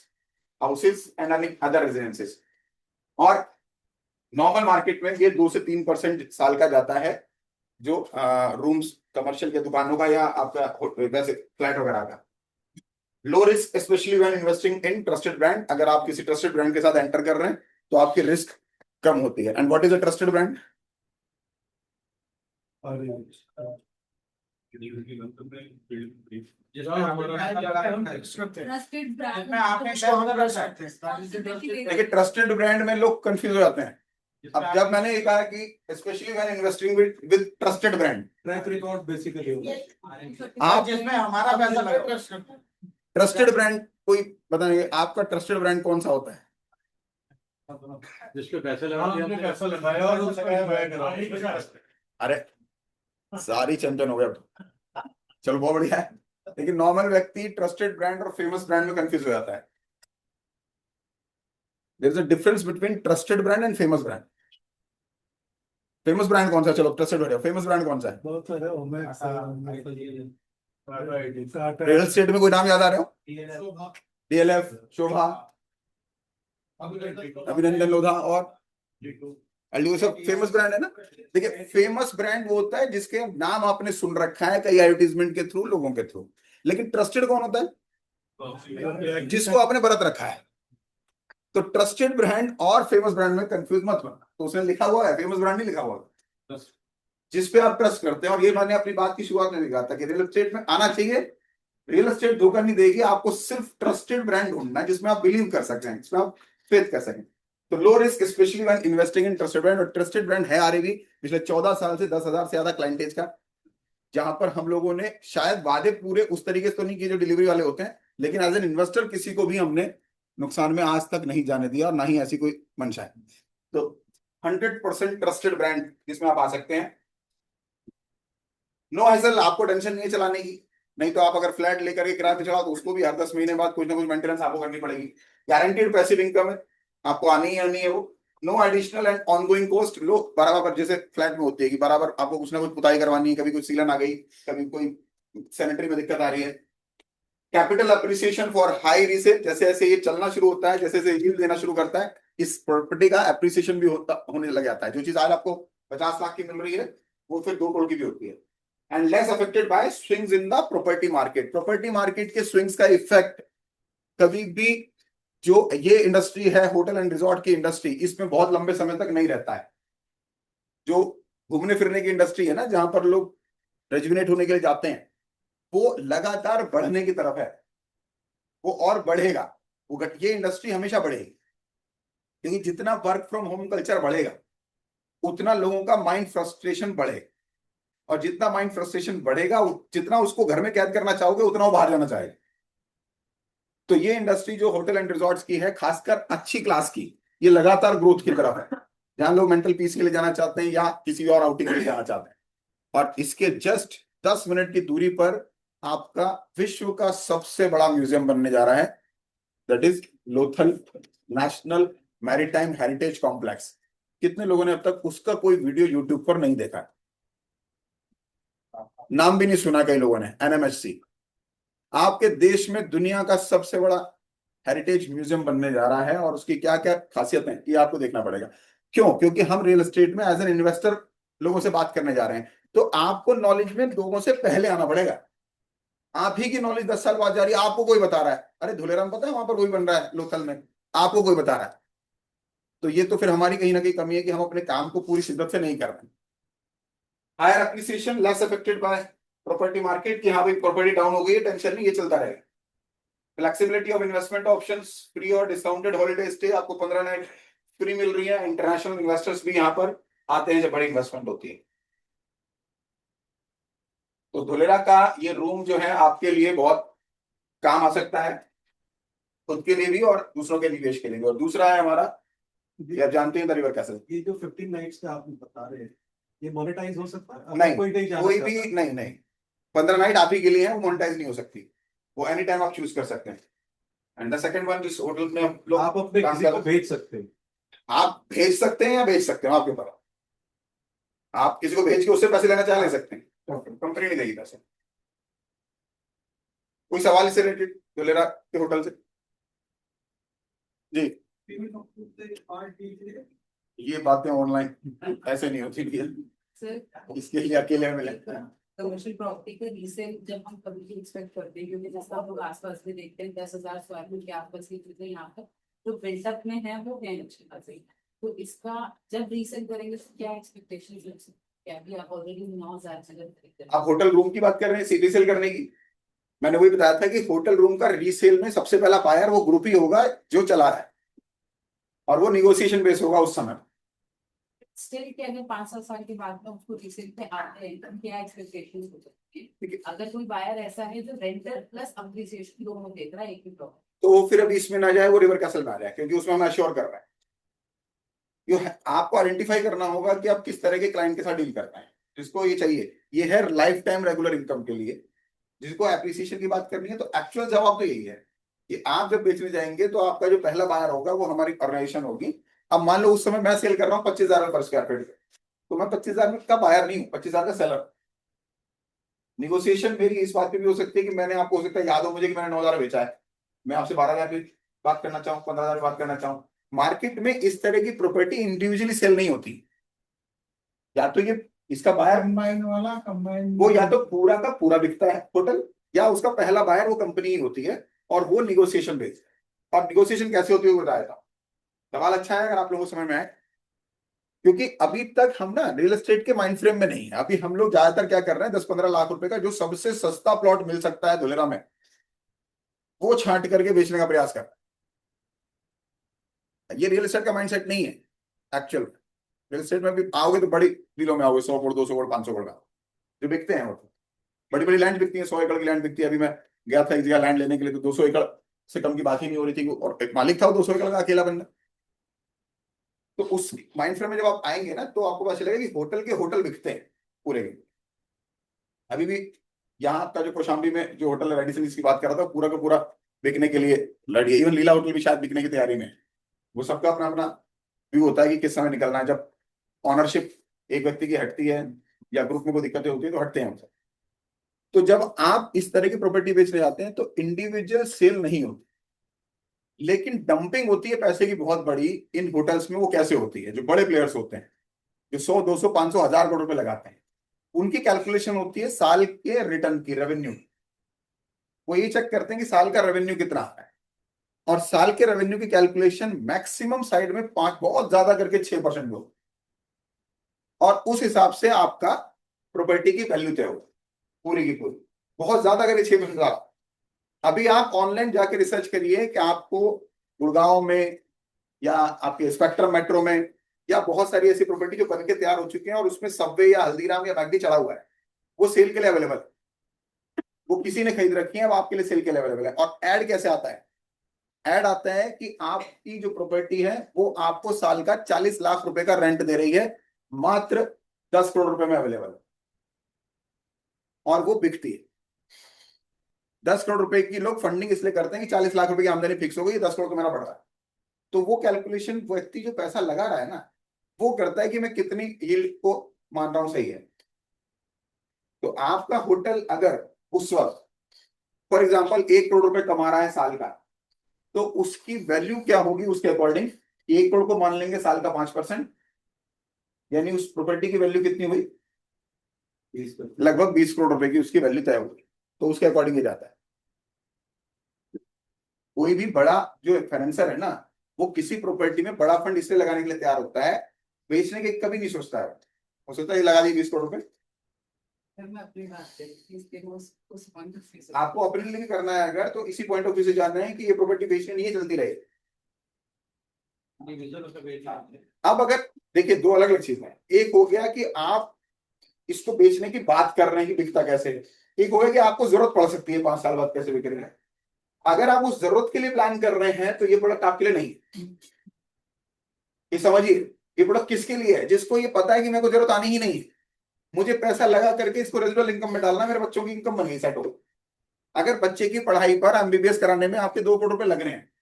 S1: houses and other residences. और नॉर्मल मार्केट में ये 2 से 3% साल का जाता है, जो रूम्स कमर्शियल के दुकानों का या आपका वैसे फ्लैट वगैरह का। Low risk specially when investing in trusted brand, अगर आप किसी ट्रस्टेड ब्रांड के साथ एंटर कर रहे हैं तो आपकी रिस्क कम होती है। And what is a trusted brand?
S5: Trusted brand
S1: देखिए ट्रस्टेड ब्रांड में लोग कंफ्यूज हो जाते हैं। अब जब मैंने ये कहा कि specially when investing with trusted brand,
S4: track record basically
S1: आप
S7: जिसमें हमारा पैसा लगा।
S1: ट्रस्टेड ब्रांड कोई बताएंगे आपका ट्रस्टेड ब्रांड कौन सा होता है?
S6: जिसपे पैसे
S4: हमने पैसा लगाया और उसका
S1: अरे सारी चंचन हो गया, चलो बहुत बढ़िया है। लेकिन नॉर्मल व्यक्ति ट्रस्टेड ब्रांड और फेमस ब्रांड में कंफ्यूज हो जाता है। There is a difference between trusted brand and famous brand. Famous brand कौन सा है? चलो ट्रस्टेड हो, फेमस ब्रांड कौन सा है?
S4: बहुत सारे
S1: रियल एस्टेट में कोई नाम याद आ रहे हो? डीएलएफ, शोभा, अभिनंदन लोधा और ये सब फेमस ब्रांड है ना। देखिए फेमस ब्रांड वो होता है जिसके नाम आपने सुन रखा है कई एडवर्टीजमेंट के थ्रू, लोगों के थ्रू। लेकिन ट्रस्टेड कौन होता है? जिसको आपने बरत रखा है। तो ट्रस्टेड ब्रांड और फेमस ब्रांड में कंफ्यूज मत बनना। तो उसने लिखा हुआ है, फेमस ब्रांड नहीं लिखा हुआ है, जिस पे आप ट्रस्ट करते हैं। और ये मैंने अपनी बात की शुरुआत में लिखा था कि रियल एस्टेट में आना चाहिए। रियल एस्टेट धोखा नहीं देगी आपको, सिर्फ ट्रस्टेड ब्रांड ढूंढना है जिसमें आप बिलीव कर सकते हैं, जिसमें आप फेथ कर सकें। तो low risk specially when investing in trusted brand. और ट्रस्टेड ब्रांड है आरएवी पिछले 14 साल से 10,000 से ज्यादा क्लाइंटेज का, जहां पर हम लोगों ने शायद वादे पूरे उस तरीके से तो नहीं किए जो डिलीवरी वाले होते हैं, लेकिन एज एन इन्वेस्टर किसी को भी हमने नुकसान में आज तक नहीं जाने दिया और ना ही ऐसी कोई मंशा है। तो 100% ट्रस्टेड ब्रांड जिसमें आप आ सकते हैं। नो हैसल, आपको टेंशन नहीं है चलाने की। नहीं तो आप अगर फ्लैट लेकर के किराए पे चलाओ तो उसको भी हर 10 महीने बाद कुछ ना कुछ मेंटेनेंस आपको करनी पड़ेगी। गारंटीड पैसिव इनकम है, आपको आनी ही आनी है वो। No additional and ongoing cost. लोग बराबर जैसे फ्लैट में होती है कि बराबर आपको कुछ ना कुछ पुताई करवानी है, कभी कुछ सीलन आ गई, कभी कोई सैनिटरी में दिक्कत आ रही है। Capital appreciation for high resale, जैसे जैसे ये चलना शुरू होता है, जैसे जैसे यील्ड देना शुरू करता है, इस प्रॉपर्टी का अप्रिसिएशन भी होने लग जाता है। जो चीज आज आपको 50 लाख की मिल रही है वो फिर 2 करोड़ की भी होती है। And less affected bye swings in the property market. Property market के स्विंग्स का इफेक्ट कभी भी, जो ये इंडस्ट्री है होटल एंड रिजॉर्ट की इंडस्ट्री, इसमें बहुत लंबे समय तक नहीं रहता है। जो घूमने फिरने की इंडस्ट्री है ना, जहां पर लोग रेजुविनेट होने के लिए जाते हैं, वो लगातार बढ़ने की तरफ है, वो और बढ़ेगा। ये इंडस्ट्री हमेशा बढ़ेगी, क्योंकि जितना वर्क फ्रॉम होम कल्चर बढ़ेगा उतना लोगों का माइंड फ्रस्ट्रेशन बढ़ेगा, और जितना माइंड फ्रस्ट्रेशन बढ़ेगा जितना उसको घर में कैद करना चाहोगे उतना वो बाहर जाना चाहेगा। तो ये इंडस्ट्री जो होटल एंड रिजॉर्ट्स की है, खासकर अच्छी क्लास की, ये लगातार ग्रोथ की तरफ है, जहां लोग मेंटल पीस के लिए जाना चाहते हैं या किसी और आउटिंग के लिए जाना चाहते हैं। और इसके जस्ट 10 मिनट की दूरी पर आपका विश्व का सबसे बड़ा म्यूजियम बनने जा रहा है, that is Lothal national maritime heritage complex. कितने लोगों ने अब तक उसका कोई वीडियो यूट्यूब पर नहीं देखा? नाम भी नहीं सुना कई लोगों ने। एनएमएचसी आपके देश में दुनिया का सबसे बड़ा हेरिटेज म्यूजियम बनने जा रहा है, और उसकी क्या क्या खासियत है ये आपको देखना पड़ेगा। क्यों? क्योंकि हम रियल एस्टेट में एज एन इन्वेस्टर लोगों से बात करने जा रहे हैं, तो आपको नॉलेज में लोगों से पहले आना पड़ेगा। आप ही की नॉलेज 10 साल बाद जा रही है, आपको कोई बता रहा है अरे धुलेराम पता है वहां पर कोई बन रहा है लोथल में, आपको कोई बता रहा है। तो ये तो फिर हमारी कहीं ना कहीं कमी है कि हम अपने काम को पूरी शिद्दत से नहीं कर रहे। Higher appreciation, less affected by property market, कि हाँ भाई प्रॉपर्टी डाउन हो गई है, टेंशन नहीं, ये चलता रहेगा। Flexibility of investment options, free और डिस्काउंटेड हॉलिडे स्टे, आपको 15 नाइट फ्री मिल रही है। इंटरनेशनल इन्वेस्टर्स भी यहाँ पर आते हैं जब बड़ी इन्वेस्टमेंट होती है। तो धुलेरा का ये रूम जो है आपके लिए बहुत काम आ सकता है, खुद के लिए भी और दूसरों के निवेश के लिए भी। और दूसरा है हमारा ये आप जानते हैं द रिवर कैसल।
S4: ये जो 15 नाइट्स का आप बता रहे हैं, ये मोनेटाइज हो सकता है? अगर
S1: नहीं,
S4: कोई नहीं जाना
S1: कोई
S4: चाहता,
S1: भी नहीं 15 नाइट आप ही के लिए है, वो मोनेटाइज नहीं हो सकती, वो एनी टाइम आप चूज कर सकते हैं। एंड द सेकंड वन, जिस होटल में हम लोग
S4: आप अपने
S1: काम
S4: किसी
S1: कर
S4: को
S1: रहे हैं,
S4: भेज सकते हैं।
S1: आप भेज सकते हैं या भेज सकते हो, आपके ऊपर है। आप किसी को भेज के उससे पैसे लेना चाह ले सकते हैं, कंपनी नहीं देगी पैसे। कोई सवाल इससे रिलेटेड जो ले रहा के होटल से? जी, ये बातें ऑनलाइन ऐसे नहीं होती है,
S5: सर
S1: इसके लिए अकेले में मिले।
S5: कमर्शियल प्रॉपर्टी का रीसेल जब हम कभी एक्सपेक्ट करते हैं, क्योंकि जैसा हम लोग आसपास में देखते हैं 10,000 स्क्वायर फीट के आसपास की चीजें यहाँ पर जो बिल्डअप में है वो है अच्छी खासी। तो इसका जब रीसेल करेंगे तो क्या एक्सपेक्टेशन, क्या भी आप ऑलरेडी 9,000 से खरीदते हैं।
S1: आप होटल रूम की बात कर रहे हैं रीसेल करने की? मैंने वही बताया था कि होटल रूम का रीसेल में सबसे पहला बायर वो ग्रुप ही होगा जो चला रहा है, और वो निगोशिएशन बेस होगा उस समय।
S5: स्टिल क्या है 5-7 साल के बाद में उसको रीसेल पे आते हैं, तो क्या एक्सपेक्टेशन हो सकती है अगर कोई बायर ऐसा है जो रेंटर प्लस अप्रिसिएशन दोनों देख रहा है एक ही प्रॉपर्टी?
S1: तो फिर अभी इसमें ना जाए, वो रिवर कैसल में आ जाए, क्योंकि उसमें हमें अश्योर कर रहा है। आपको आइडेंटिफाई करना होगा कि आप किस तरह के क्लाइंट के साथ डील कर रहे हैं, जिसको ये चाहिए। ये है लाइफ टाइम रेगुलर इनकम के लिए। जिसको एप्रिसिएशन की बात करनी है, तो एक्चुअल जवाब तो यही है कि आप जब बेचने जाएंगे तो आपका जो पहला बायर होगा वो हमारी ऑर्गेनाइजेशन होगी। अब मान लो उस समय मैं सेल कर रहा हूँ 25,000 पर स्क्वायर फीट, तो मैं 25,000 का बायर नहीं हूँ, 25,000 का सेलर। निगोशिएशन मेरी इस बात पे भी हो सकती है कि मैंने आपको हो सकता है याद हो मुझे कि मैंने 9,000 बेचा है, मैं आपसे 12,000 की बात करना चाहूँ, 15,000 की बात करना चाहूँ। मार्केट में इस तरह की प्रॉपर्टी इंडिविजुअली सेल नहीं होती। या तो ये इसका बायर
S7: कंबाइन वाला कंबाइन
S1: वो या तो पूरा का पूरा बिकता है होटल, या उसका पहला बायर वो कंपनी ही होती है, और वो निगोशिएशन बेस्ड है। और निगोशिएशन कैसे होती है वो बताया था। सवाल अच्छा है, अगर आप लोगों को समझ में आए, क्योंकि अभी तक हम ना रियल एस्टेट के माइंड फ्रेम में नहीं है। अभी हम लोग ज्यादातर क्या कर रहे हैं, 10-15 लाख रुपए का जो सबसे सस्ता प्लॉट मिल सकता है धुलेरा में, वो छांट करके बेचने का प्रयास कर रहे हैं। ये रियल एस्टेट का माइंडसेट नहीं है एक्चुअल। रियल एस्टेट में भी आओगे तो बड़ी डीलों में आओगे, 100 करोड़ 200 करोड़ 500 करोड़ का जो बिकते हैं। वो बड़ी बड़ी लैंड बिकती है, 100 एकड़ की लैंड बिकती है। अभी मैं गया था एक जगह लैंड लेने के लिए, तो 200 एकड़ से कम की बात ही नहीं हो रही थी, और एक मालिक था वो 200 एकड़ का अकेला बंदा। तो उस माइंड फ्रेम में जब आप आएंगे ना, तो आपको पता चलेगा कि होटल के होटल बिकते हैं पूरे के। अभी भी यहाँ आपका जो कौशाम्बी में जो होटल रेडिसन जिसकी बात कर रहा था, पूरा का पूरा बिकने के लिए लड़ी है। इवन लीला होटल भी शायद बिकने की तैयारी में है। वो सबका अपना अपना व्यू होता है कि किस समय निकलना है। जब ऑनरशिप एक व्यक्ति की हटती है या ग्रुप में कोई दिक्कतें होती है तो हटते हैं हमसे। तो जब आप इस तरह की प्रॉपर्टी बेचने जाते हैं तो इंडिविजुअल सेल नहीं होती, लेकिन डंपिंग होती है पैसे की बहुत बड़ी इन होटल्स में। वो कैसे होती है, जो बड़े प्लेयर्स होते हैं जो 100 200 500 1000 करोड़ रुपए लगाते हैं, उनकी कैलकुलेशन होती है साल के रिटर्न की, रेवेन्यू। वो ये चेक करते हैं कि साल का रेवेन्यू कितना आ रहा है, और साल के रेवेन्यू की कैलकुलेशन मैक्सिमम साइड में 5, बहुत ज्यादा करके 6% हो, और उस हिसाब से आपका प्रॉपर्टी की वैल्यू तय होगी पूरी की पूरी। बहुत ज्यादा करके 6%। अभी आप ऑनलाइन जाके रिसर्च करिए कि आपको गुड़गांव में या आपके स्पेक्ट्रम मेट्रो में या बहुत सारी ऐसी प्रॉपर्टी जो बन के तैयार हो चुकी हैं और उसमें सबवे या हल्दीराम या मैगडी चढ़ा हुआ है, वो सेल के लिए अवेलेबल है। वो किसी ने खरीद रखी है, वो आपके लिए सेल के लिए अवेलेबल है। और ऐड कैसे आता है? ऐड आता है कि आपकी जो प्रॉपर्टी है वो आपको साल का 40 लाख रुपए का रेंट दे रही है, मात्र 10 करोड़ रुपए में अवेलेबल है, और वो बिकती है। 10 करोड़ रुपए की लोग फंडिंग इसलिए करते हैं कि 40 लाख रुपए की आमदनी फिक्स हो गई, 10 करोड़ तो मेरा बढ़ रहा है। तो वो कैलकुलेशन व्यक्ति जो पैसा लगा रहा है ना, वो करता है कि मैं कितनी यील्ड को मान रहा हूं सही है। तो आपका होटल अगर उस वक्त फॉर एग्जांपल 1 करोड़ रुपए कमा रहा है साल का, तो उसकी वैल्यू क्या होगी उसके अकॉर्डिंग? 1 करोड़ को मान लेंगे साल का 5%, यानी उस प्रॉपर्टी की वैल्यू कितनी हुई? लगभग 20 करोड़ रुपए की उसकी वैल्यू तय होगी। तो उसके अकॉर्डिंग ही जाता है। कोई भी बड़ा जो फाइनेंसर है ना, वो किसी प्रॉपर्टी में बड़ा फंड इसलिए लगाने के लिए तैयार होता है, बेचने के कभी नहीं सोचता है। हो सकता है ये लगा दी 20 करोड़ रुपए,
S5: मैं अपनी बात करूं उस पॉइंट ऑफ व्यू से,
S1: आपको अपने लिए करना है अगर, तो इसी पॉइंट ऑफ व्यू से जानना है कि ये प्रॉपर्टी बेचनी नहीं है, चलती रहे। अब अगर देखिए, दो अलग अलग चीजें हैं। एक हो गया कि आप इसको बेचने की बात कर रहे हैं कि बिकता कैसे है। एक हो गया कि आपको जरूरत पड़ सकती है 5 साल बाद कैसे बिकेगा। अगर आप उस जरूरत के लिए प्लान कर रहे हैं तो ये प्रोडक्ट आपके लिए नहीं है। ये समझिए, ये प्रोडक्ट किसके लिए है? जिसको ये पता है कि मेरे को जरूरत आनी ही नहीं है, मुझे पैसा लगा करके इसको रेजिडुअल इनकम में डालना, मेरे बच्चों की इनकम बन गई, सेट हो गई। अगर बच्चे की पढ़ाई पर एमबीबीएस कराने में आपके 2 करोड़ रुपए लग रहे हैं,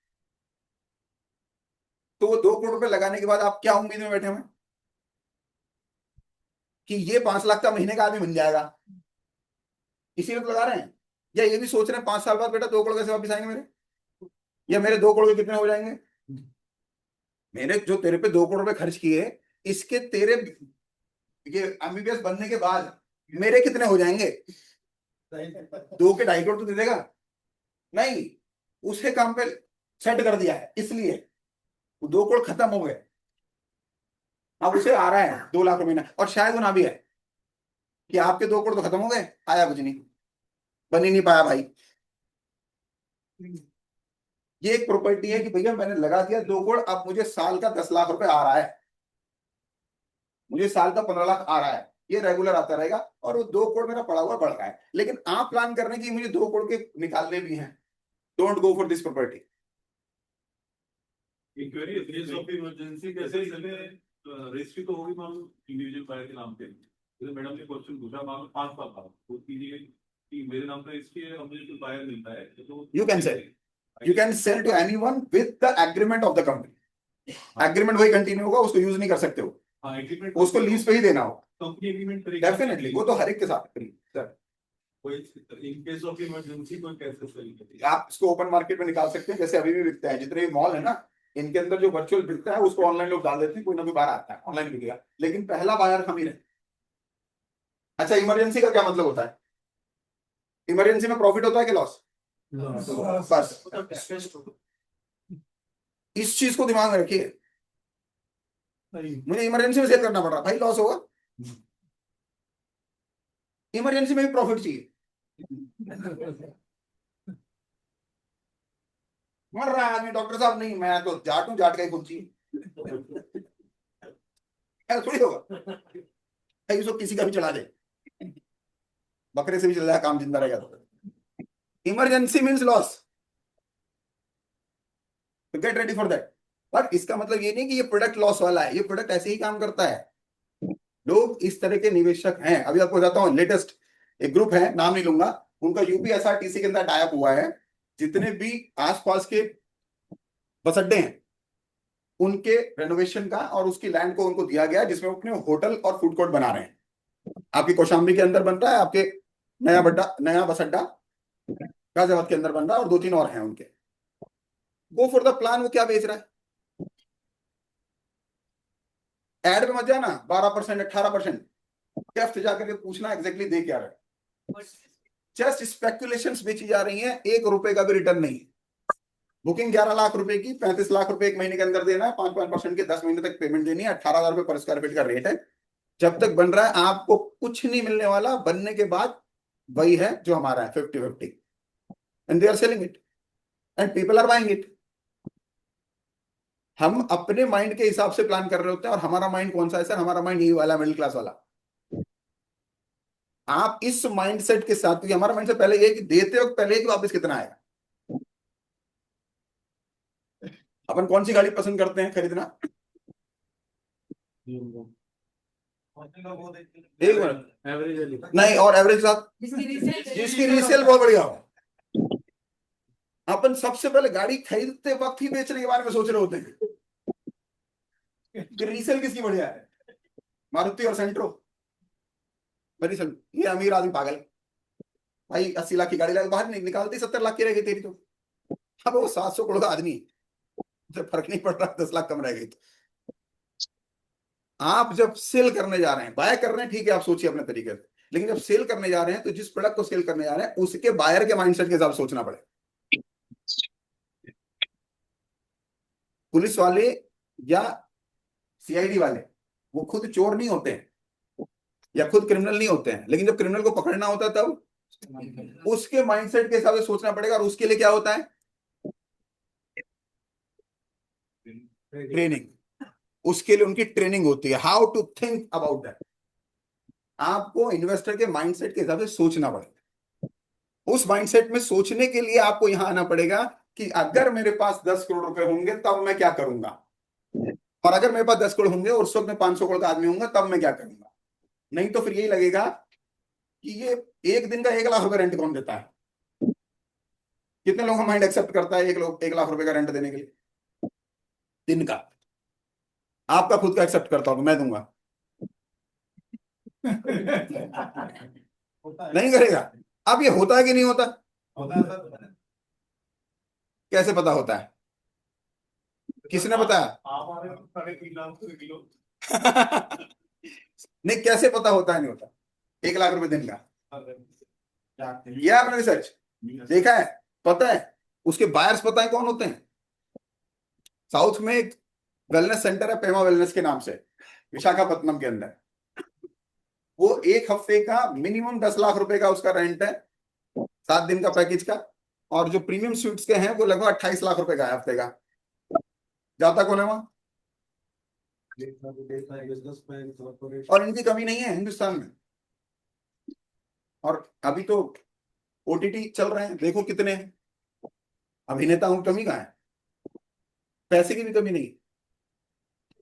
S1: तो वो 2 करोड़ रुपए लगाने के बाद आप क्या उम्मीद में बैठे हुए हैं कि ये 5 लाख का महीने का आदमी बन जाएगा, इसीलिए तो लगा रहे हैं? या ये भी सोच रहे हैं 5 साल बाद बेटा 2 करोड़ कैसे वापस आएंगे मेरे, या मेरे 2 करोड़ के कितने हो जाएंगे? मैंने जो तेरे पे 2 करोड़ रुपए खर्च किए, इसके तेरे ये एमबीबीएस बनने के बाद मेरे कितने हो जाएंगे? 2 के 2.5 करोड़ तो दे देगा नहीं, उसे काम पे सेट कर दिया है, इसलिए वो 2 करोड़ खत्म हो गए। अब उसे आ रहा है 2 लाख रुपए महीना, और शायद वो ना भी है कि आपके 2 करोड़ तो खत्म हो गए, आया कुछ नहीं, बन ही नहीं पाया भाई। ये एक प्रॉपर्टी है कि भैया मैंने लगा दिया 2 करोड़, अब मुझे साल का 10 लाख रुपए आ रहा है, मुझे साल का 15 लाख आ रहा है, ये रेगुलर आता रहेगा, और वो 2 करोड़ मेरा पड़ा हुआ बढ़ रहा है। लेकिन आप प्लान करने की मुझे 2 करोड़ के निकालने भी हैं, don't go for this property.
S2: Enquiry case of emergency कैसे चले, रजिस्ट्री तो होगी मान लो इंडिविजुअल बायर के नाम पे, जैसे मैडम ने क्वेश्चन पूछा मान लो 5 साल बाद तो कीजिए कि मेरे नाम पे रजिस्ट्री है और मुझे कोई बायर मिलता है तो
S1: You can sell to anyone with the agreement of the company. Agreement वही कंटिन्यू होगा, उसको यूज नहीं कर सकते हो,
S2: हाँ एग्रीमेंट
S1: उसको लीज पे ही देना हो।
S2: कंपनी एग्रीमेंट करेगी
S1: डेफिनेटली, वो तो हर एक के साथ sir.
S2: In case of emergency को कैसे सेल करेगी?
S1: आप इसको ओपन मार्केट में निकाल सकते हैं, जैसे अभी भी बिकता है, जितने भी मॉल है ना, इनके अंदर जो वर्चुअल बिकता है उसको ऑनलाइन लोग डाल देते हैं, कोई ना कोई बाहर आता है ऑनलाइन बिकेगा, लेकिन पहला बायर हम ही रहे। अच्छा, इमरजेंसी का क्या मतलब होता है? इमरजेंसी में प्रॉफिट होता है कि लॉस? बस इस चीज को दिमाग में रखिए, मुझे इमरजेंसी में सेल करना पड़ रहा भाई, लॉस होगा। इमरजेंसी में भी प्रॉफिट चाहिए, मर रहा है आदमी, डॉक्टर साहब नहीं, मैं तो जाट हूं, जाट का ही खून चाहिए, ऐसा थोड़ी होगा भाई, उसको किसी का भी चला दे, बकरे से भी चल जाए काम, जिंदा रहेगा तो। इमरजेंसी मीन्स लॉस, तो गेट रेडी फॉर दैट। पर इसका मतलब ये नहीं कि ये प्रोडक्ट लॉस वाला है, ये प्रोडक्ट ऐसे ही काम करता है। लोग इस तरह के निवेशक हैं। अभी आपको बताता हूँ, लेटेस्ट एक ग्रुप है, नाम नहीं लूंगा, उनका यूपीएसआरटीसी के अंदर टाइप हुआ है। जितने भी आसपास के बस अड्डे हैं उनके रेनोवेशन का और उसकी लैंड को उनको दिया गया, जिसमें अपने होटल और फूड कोर्ट बना रहे हैं। आपकी कौशाम्बी के अंदर बन रहा है, आपके नया बस अड्डा गाजियाबाद के अंदर बन रहा है, और 2-3 और हैं उनके। Go for the plan. वो क्या बेच रहा है? एड पे मत जाना 12% 18%, डेफ्ट जाकर के पूछना एग्जैक्टली दे क्या रहा है। जस्ट स्पेकुलेशंस बेची जा रही हैं, 1 रुपए का भी रिटर्न नहीं है। बुकिंग 11 लाख रुपए की, 35 लाख रुपए एक महीने के अंदर देना है, 5% के 10 महीने तक पेमेंट देनी है, 18,000 रुपए पर स्क्वायर फीट का रेट है। जब तक बन रहा है आपको कुछ नहीं मिलने वाला, बनने के बाद वही है जो हमारा है 50-50, and they are selling it and people are buying it. हम अपने माइंड के हिसाब से प्लान कर रहे होते हैं, और हमारा माइंड कौन सा है सर? हमारा माइंड यही वाला, मिडिल क्लास वाला। आप इस माइंडसेट के साथ, क्योंकि हमारा माइंडसेट पहले ये है कि देते वक्त पहले ही कि वापस कितना आएगा। अपन कौन सी गाड़ी पसंद करते हैं खरीदना? एक मिनट,
S6: एवरेज
S1: नहीं, और एवरेज साथ
S5: जिसकी
S1: जिसकी रीसेल बहुत बढ़िया हो। अपन सबसे पहले गाड़ी खरीदते वक्त ही बेचने के बारे में सोच रहे होते हैं कि रीसेल किसकी बढ़िया है, मारुति और सेंट्रो। मेरी सल ये अमीर आदमी पागल है भाई, 80 लाख की गाड़ी लगा बाहर नहीं निकालती, 70 लाख की रह गई तेरी तो। अब वो 700 करोड़ का आदमी, उसे फर्क नहीं पड़ रहा 10 लाख कम रह गई तो। आप जब सेल करने जा रहे हैं, बाय कर रहे हैं, ठीक है, आप सोचिए अपने तरीके से, लेकिन जब सेल करने जा रहे हैं तो जिस प्रोडक्ट को सेल करने जा रहे हैं उसके बायर के माइंडसेट के हिसाब से सोचना पड़ेगा। पुलिस वाले या सीआईडी वाले वो खुद चोर नहीं होते हैं या खुद क्रिमिनल नहीं होते हैं, लेकिन जब क्रिमिनल को पकड़ना होता है तब उसके माइंडसेट के हिसाब से सोचना पड़ेगा। और उसके लिए क्या होता है? ट्रेनिंग। उसके लिए उनकी ट्रेनिंग होती है, how to think about that. आपको इन्वेस्टर के माइंडसेट के हिसाब से सोचना पड़ेगा। उस माइंडसेट में सोचने के लिए आपको यहां आना पड़ेगा कि अगर मेरे पास 10 करोड़ रुपए होंगे तब मैं क्या करूंगा। और अगर मेरे पास 10 करोड़ होंगे और उस वक्त मैं 500 करोड़ का आदमी होऊंगा, तब मैं क्या करूंगा? नहीं तो फिर यही लगेगा कि ये एक दिन का 1 लाख रुपए रेंट कौन देता है? कितने लोगों का माइंड एक्सेप्ट करता है 1 लाख रुपए का रेंट देने के लिए दिन का? आपका खुद का एक्सेप्ट करता हूं, मैं दूंगा।
S4: होता है
S1: नहीं करेगा। अब ये होता है कि नहीं होता?
S4: होता है सर।
S1: कैसे पता होता है? किसने बताया?
S2: आप आ रहे हो 3.5 लाख किलो।
S1: नहीं, कैसे पता होता है नहीं होता? 1 लाख रुपए दिन का किया आपने रिसर्च? देखा है? पता है? उसके बायर्स पता है कौन होते हैं? साउथ में एक वेलनेस सेंटर है पेमा वेलनेस के नाम से, विशाखापट्टनम के अंदर। वो एक हफ्ते का मिनिमम 10 लाख रुपए का उसका रेंट है, 7 दिन का पैकेज का। और जो प्रीमियम स्वीट्स के हैं वो लगभग 28 लाख रुपए का है हफ्ते का। जाता कौन है वहां?
S4: Businessman corporate.
S1: और इनकी कमी नहीं है हिंदुस्तान में। और अभी तो ओटीटी चल रहे हैं, देखो कितने हैं। अभिनेताओं की कमी कहाँ है? पैसे की भी कमी नहीं।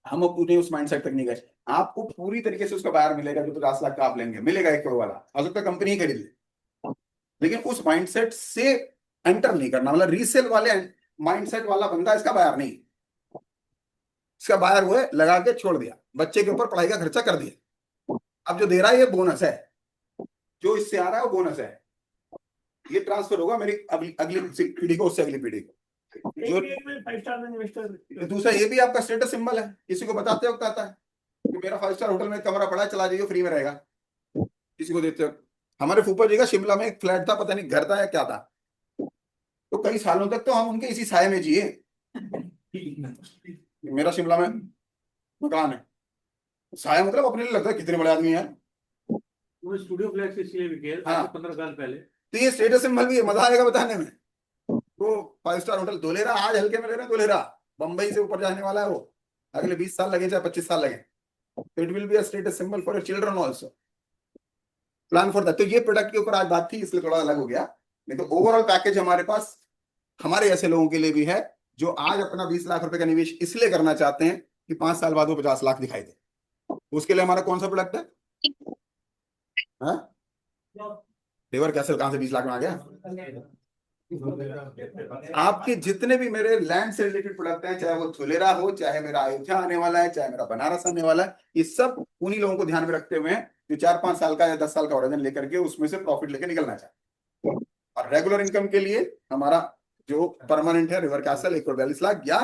S1: हम अब पूरे उस माइंडसेट तक नहीं गए। आपको पूरी तरीके से उसका बायर मिलेगा जो 50 लाख का आप लेंगे, मिलेगा 1 करोड़ वाला, हो सकता है कंपनी ही खरीद ले। लेकिन उस माइंडसेट से एंटर नहीं करना, मतलब रीसेल वाले माइंडसेट वाला बंदा इसका बायर नहीं। इसका बायर वो है लगा के छोड़ दिया, बच्चे के ऊपर पढ़ाई का खर्चा कर दिया। अब जो दे रहा है ये बोनस है, जो इससे आ रहा है वो बोनस है। ये ट्रांसफर होगा मेरी अगली अगली पीढ़ी को, उससे अगली पीढ़ी को। जो
S2: 5 स्टार में इन्वेस्टर।
S1: दूसरा ये भी आपका स्टेटस सिंबल है, किसी को बताते वक्त आता है कि मेरा 5 स्टार होटल में कमरा पड़ा है, चला जाइए फ्री में रहेगा, किसी को देते वक्त। हमारे फूफा जी का शिमला में एक फ्लैट था, पता नहीं घर था या क्या था, तो कई सालों तक तो हम उनके इसी साय में जिए। मेरा शिमला में मकान है, साया मतलब अपने लिए लगता है कितने बड़े आदमी हैं।
S6: वो स्टूडियो फ्लैक्स इसलिए बिके
S1: हाँ।
S6: 15 साल पहले।
S1: तो ये स्टेटस सिंबल भी है, मजा आएगा बताने में। वो 5 स्टार होटल धोलेरा आज हल्के में ले रहे हैं, धोलेरा बंबई से ऊपर जाने वाला है वो, अगले 20 साल लगे चाहे 25 साल लगे। तो it will be a status symbol for your children also, plan for that. तो ये प्रोडक्ट के ऊपर आज बात थी, इसलिए थोड़ा अलग हो गया। नहीं तो ओवरऑल पैकेज हमारे पास हमारे ऐसे लोगों के लिए भी है जो आज अपना 20 लाख रुपए का निवेश इसलिए करना चाहते हैं कि 5 साल बाद वो 50 लाख दिखाई दे। उसके लिए हमारा कौन सा प्रोडक्ट है? रिवर कैसल कहां से 20 लाख में आ गया? आपके जितने भी मेरे लैंड से रिलेटेड प्रोडक्ट हैं, चाहे वो धुलेरा हो, चाहे मेरा अयोध्या आने वाला है, चाहे मेरा बनारस आने वाला है, ये सब उन्हीं लोगों को ध्यान में रखते हुए हैं जो 4-5 साल का या 10 साल का होराइजन लेकर के उसमें से प्रॉफिट लेके निकलना चाहते हैं। और रेगुलर इनकम के लिए हमारा जो परमानेंट है रिवर कैसल 1,42,00,000, या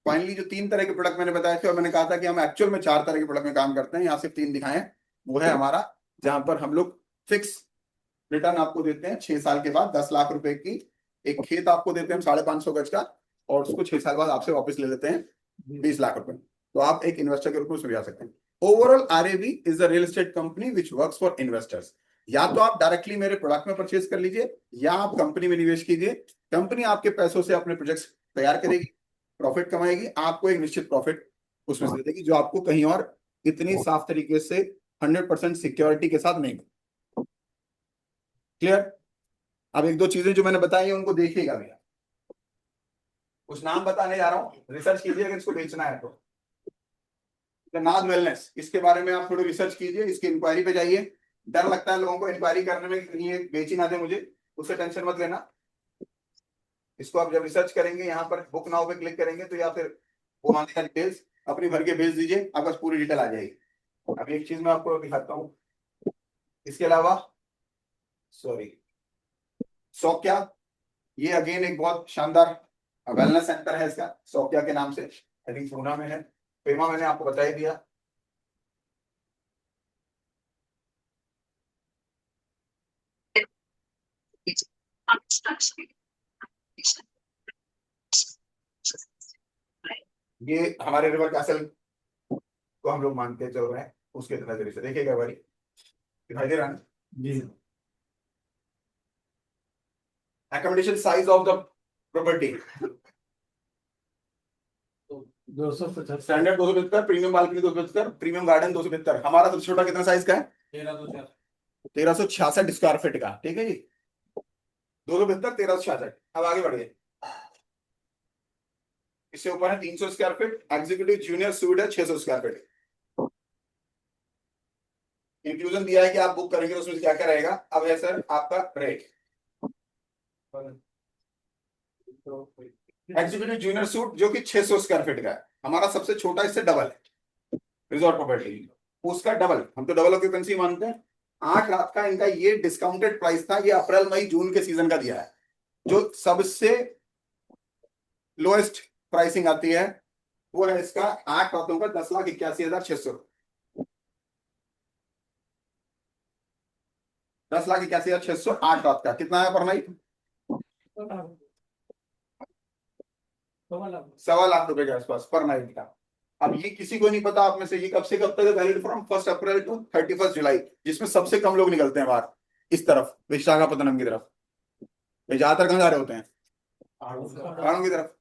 S1: फाइनली जो 3 तरह के प्रोडक्ट मैंने बताए थे, और मैंने कहा था कि हम एक्चुअल में 4 तरह के प्रोडक्ट में काम करते हैं, यहाँ सिर्फ 3 दिखाए। वो है हमारा जहां पर हम लोग फिक्स रिटर्न आपको देते हैं 6 साल के बाद। 10 लाख रुपए की एक खेत आपको देते हैं हम 550 गज का, और उसको 6 साल बाद आपसे वापस ले लेते हैं 20 लाख रुपए। तो आप एक इन्वेस्टर के रूप में उसमें जा सकते हैं। Overall RAV is a real estate company which works for investors. या तो आप डायरेक्टली मेरे प्रोडक्ट में परचेज कर लीजिए, या आप कंपनी में निवेश कीजिए। कंपनी आपके पैसों से अपने प्रोजेक्ट्स तैयार करेगी, प्रॉफिट कमाएगी, आपको एक निश्चित प्रॉफिट उसमें से दे देगी, जो आपको कहीं और इतनी साफ तरीके से 100% सिक्योरिटी के साथ नहीं। क्लियर? अब 1-2 चीजें जो मैंने बताई है उनको देखिएगा भैया, कुछ नाम बताने जा रहा हूँ, रिसर्च कीजिए अगर इसको बेचना है तो। नाद वेलनेस, इसके बारे में आप थोड़ी रिसर्च कीजिए, इसकी इंक्वायरी पे जाइए। डर लगता है लोगों को इंक्वायरी करने में, कहीं ये बेच ही ना दे मुझे, उससे टेंशन मत लेना। इसको आप जब रिसर्च करेंगे यहाँ पर बुक नाउ पे क्लिक करेंगे तो, या फिर वो मांगेगा डिटेल्स, अपनी भर के भेज दीजिए, आपको पूरी डिटेल आ जाएगी। अब एक चीज मैं आपको दिखाता हूँ इसके अलावा, सॉरी, सौक्या, ये अगेन एक बहुत शानदार वेलनेस सेंटर है इसका, सौक्या के नाम से, आई थिंक पूना में है। पेमा मैंने आपको बता ही दिया। ये हमारे रिवर कैसल को हम लोग मानते चल रहे हैं, उसके नजरिए से देखिएगा भाई, दिखाई दे रहा है?
S4: जी।
S1: Accommodation size of the property,
S6: 275
S1: standard 275, premium balcony 275, premium garden 275। हमारा सबसे छोटा कितना साइज का है? 1366 स्क्वायर फीट का, ठीक है जी। 275, 1366। अब आगे बढ़िए, इससे ऊपर है 300 square feet, executive junior sweet है 600 स्क्वायर फीट। इंक्लूजन दिया है कि आप बुक करेंगे तो उसमें क्या क्या रहेगा। अब है सर आपका रेट। एग्जीक्यूटिव जूनियर सूट जो कि 600 स्क्वायर फीट का है, हमारा सबसे छोटा इससे डबल है रिजॉर्ट प्रॉपर्टी, उसका डबल, हम तो डबल ऑक्यूपेंसी मानते हैं। 8 रात का इनका ये डिस्काउंटेड प्राइस था, ये अप्रैल मई जून के सीजन का दिया है। जो सबसे लोएस्ट प्राइसिंग आती है वो है इसका 8 रातों का 10,81,600, 10,81,600 8 रात का। कितना है पर नाइट? 1.25 लाख रुपए के आसपास पर नाइट का। अब ये किसी को नहीं पता आप में से ये कब से कब तक वैलिड फ्रॉम 1 अप्रैल टू 31 जुलाई, जिसमें सबसे कम लोग निकलते हैं बाहर इस तरफ विशाखापत्तनम की तरफ। ये ज्यादातर कहाँ जा रहे होते हैं? पहाड़ों की तरफ,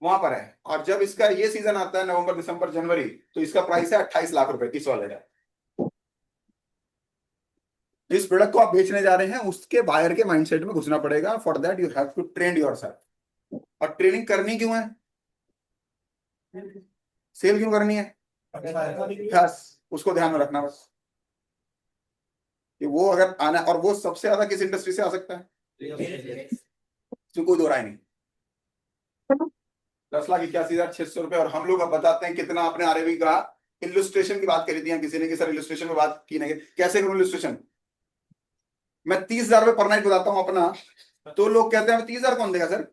S1: वहां पर है। और जब इसका ये सीजन आता है नवंबर दिसंबर जनवरी, तो इसका प्राइस है 28 लाख रुपए इस वाले का। जिस प्रोडक्ट को आप बेचने जा रहे हैं उसके बायर के माइंडसेट में घुसना पड़ेगा। For that you have to train yourself. और ट्रेनिंग करनी क्यों है? सेल क्यों करनी है? बस उसको ध्यान में रखना बस कि वो अगर आना, और वो सबसे ज्यादा किस इंडस्ट्री से आ सकता है, इसमें कोई दो राय नहीं। 10,81,600 रुपए। और हम लोग अब बताते हैं कितना आपने आरएबी का इलस्ट्रेशन की बात करी थी किसी ने कि सर इलस्ट्रेशन में बात की नहीं, कैसे करूं इलस्ट्रेशन? मैं 30,000 रुपए पर नाइट बताता हूं अपना, तो लोग कहते हैं 30,000 कौन देगा सर,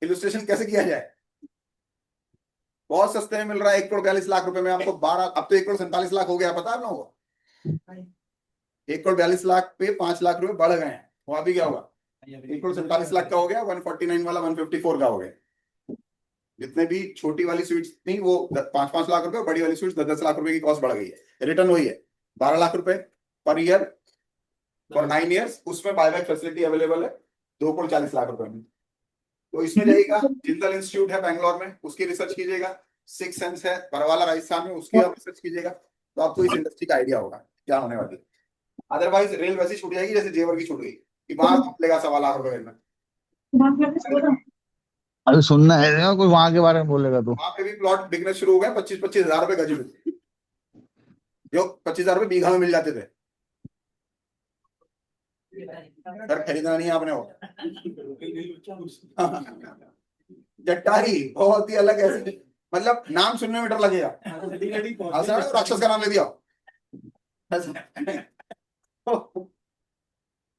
S1: इलस्ट्रेशन कैसे किया जाए? बहुत सस्ते में मिल रहा है 1,42,00,000 रुपए में आपको 12, अब तो 1,47,00,000 हो गया, पता है आप लोगों को? 1,42,00,000 पे 5 लाख रुपए बढ़ गए हैं। वहां भी क्या होगा? 1,47,00,000 का हो गया, 149 वाला 154 का हो गया। जितने भी छोटी वाली स्वीट्स थी वो 5-5 लाख रुपए, बड़ी वाली स्वीट्स 10-10 लाख रुपए की कॉस्ट बढ़ गई है। रिटर्न वही है 12 लाख रुपए पर ईयर फॉर 9 ईयर्स। उसमें बायबैक फैसिलिटी अवेलेबल है 2,40,00,000 रुपए में। तो इसमें जाइएगा, जिंदल इंस्टीट्यूट है बैंगलोर में, उसकी रिसर्च कीजिएगा। 6 सेंस है बरवाला राजस्थान में, उसकी आप रिसर्च कीजिएगा, तो आपको इस इंडस्ट्री का आइडिया होगा क्या होने वाली है। अदरवाइज रेल वैसी छूट जाएगी जैसे जेवर की छूट गई कि वहां लेगा 1.25 लाख रुपए में।
S3: अरे सुनना है कोई वहां के बारे में बोलेगा तो।
S1: वहां पे भी प्लॉट बिकने शुरू हो गए 25-25 हजार रुपए गज में, जो 25,000 रुपए बीघा में मिल जाते थे। घर खरीदना नहीं है आपने वो। जट्टारी बहुत ही अलग ऐसे, मतलब नाम सुनने में डर लगेगा। राक्षस का नाम ले दिया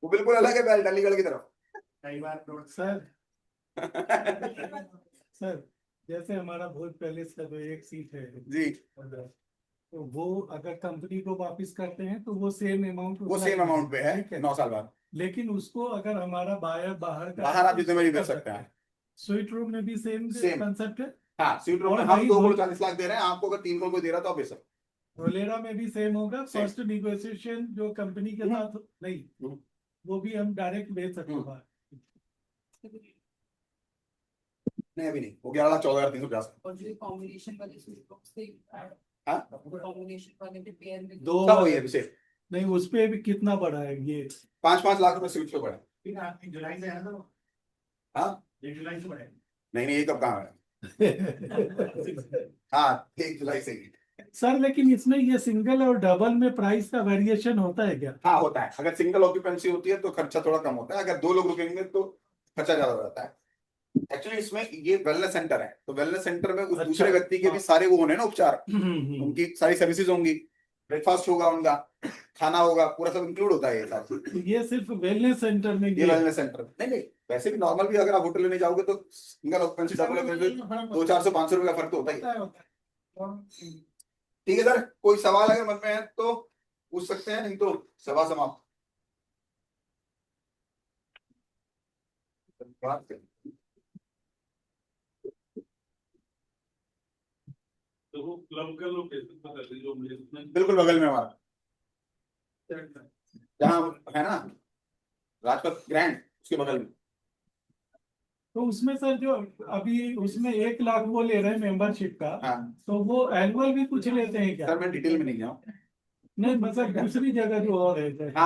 S1: वो बिल्कुल अलग है बैल अलीगढ़ की तरफ।
S4: कई बार सर सर जैसे हमारा भोज पैलेस का जो एक सीट है
S1: जी,
S4: तो वो अगर कंपनी को वापस करते हैं तो वो सेम अमाउंट,
S1: वो सेम अमाउंट पे है 9 साल बाद।
S4: लेकिन उसको अगर हमारा बायर बाहर का,
S1: बाहर आप जितने में भी कर सकते हैं।
S4: स्वीट रूम में भी सेम
S1: Same.
S4: कंसेप्ट है।
S1: हाँ, स्वीट रूम में
S4: और
S1: हम
S4: भाई
S1: 2,40,00,000 दे रहे हैं, आपको अगर 3 करोड़ दे रहा तो आप बेचो।
S4: रोलेरा में भी सेम होगा।
S1: Same.
S4: फर्स्ट निगोशिएशन जो कंपनी के साथ नहीं, वो भी हम डायरेक्ट बेच सकते हैं बाहर।
S1: नहीं अभी नहीं, वो 11,14,350।
S5: और जो कॉम्बिनेशन वाले सूट बॉक्स थे,
S1: हाँ?
S5: कॉम्बिनेशन वाले के पेयर में
S4: दो
S1: सब वही है अभी से
S4: नहीं, उस पे भी कितना बड़ा है ये?
S1: 5-5 लाख रुपए स्वीट पे पड़े।
S4: जुलाई से है ना?
S1: हाँ,
S4: 1 जुलाई से बढ़े।
S1: नहीं ये कब कहाँ है? हाँ 1 जुलाई से ही।
S4: सर लेकिन इसमें ये सिंगल और डबल में प्राइस का वेरिएशन होता है क्या?
S1: हाँ होता है, अगर सिंगल ऑक्यूपेंसी होती है तो खर्चा थोड़ा कम होता है, अगर 2 लोग रुकेंगे तो खर्चा ज्यादा हो जाता है। एक्चुअली इसमें ये वेलनेस सेंटर है, तो वेलनेस सेंटर में उस दूसरे व्यक्ति के भी सारे वो होने ना उपचार, उनकी सारी सर्विसेज होंगी, ब्रेकफास्ट होगा, उनका खाना होगा, पूरा सब इंक्लूड होता है ये सब।
S4: ये सिर्फ वेलनेस सेंटर में
S1: ये वेलनेस सेंटर नहीं, वैसे भी नॉर्मल भी अगर आप होटल लेने जाओगे तो सिंगल ऑक्यूपेंसी डबल ऑक्यूपेंसी 200-400-500 रुपए का फर्क तो होता ही है। ठीक है सर, कोई सवाल अगर मन में है तो पूछ सकते हैं, नहीं तो सभा समाप्त।
S2: तो वो क्लब का लोकेशन पता है जो मुझे
S1: बिल्कुल बगल में हमारा जहाँ है ना राजपथ ग्रैंड, उसके बगल में।
S4: तो उसमें सर जो अभी उसमें 1 लाख वो ले रहे हैं मेंबरशिप का,
S1: हाँ
S4: तो वो एनुअल भी कुछ लेते हैं क्या?
S1: सर मैं डिटेल में नहीं गया हूँ।
S4: नहीं मतलब दूसरी जगह जो और है
S1: हाँ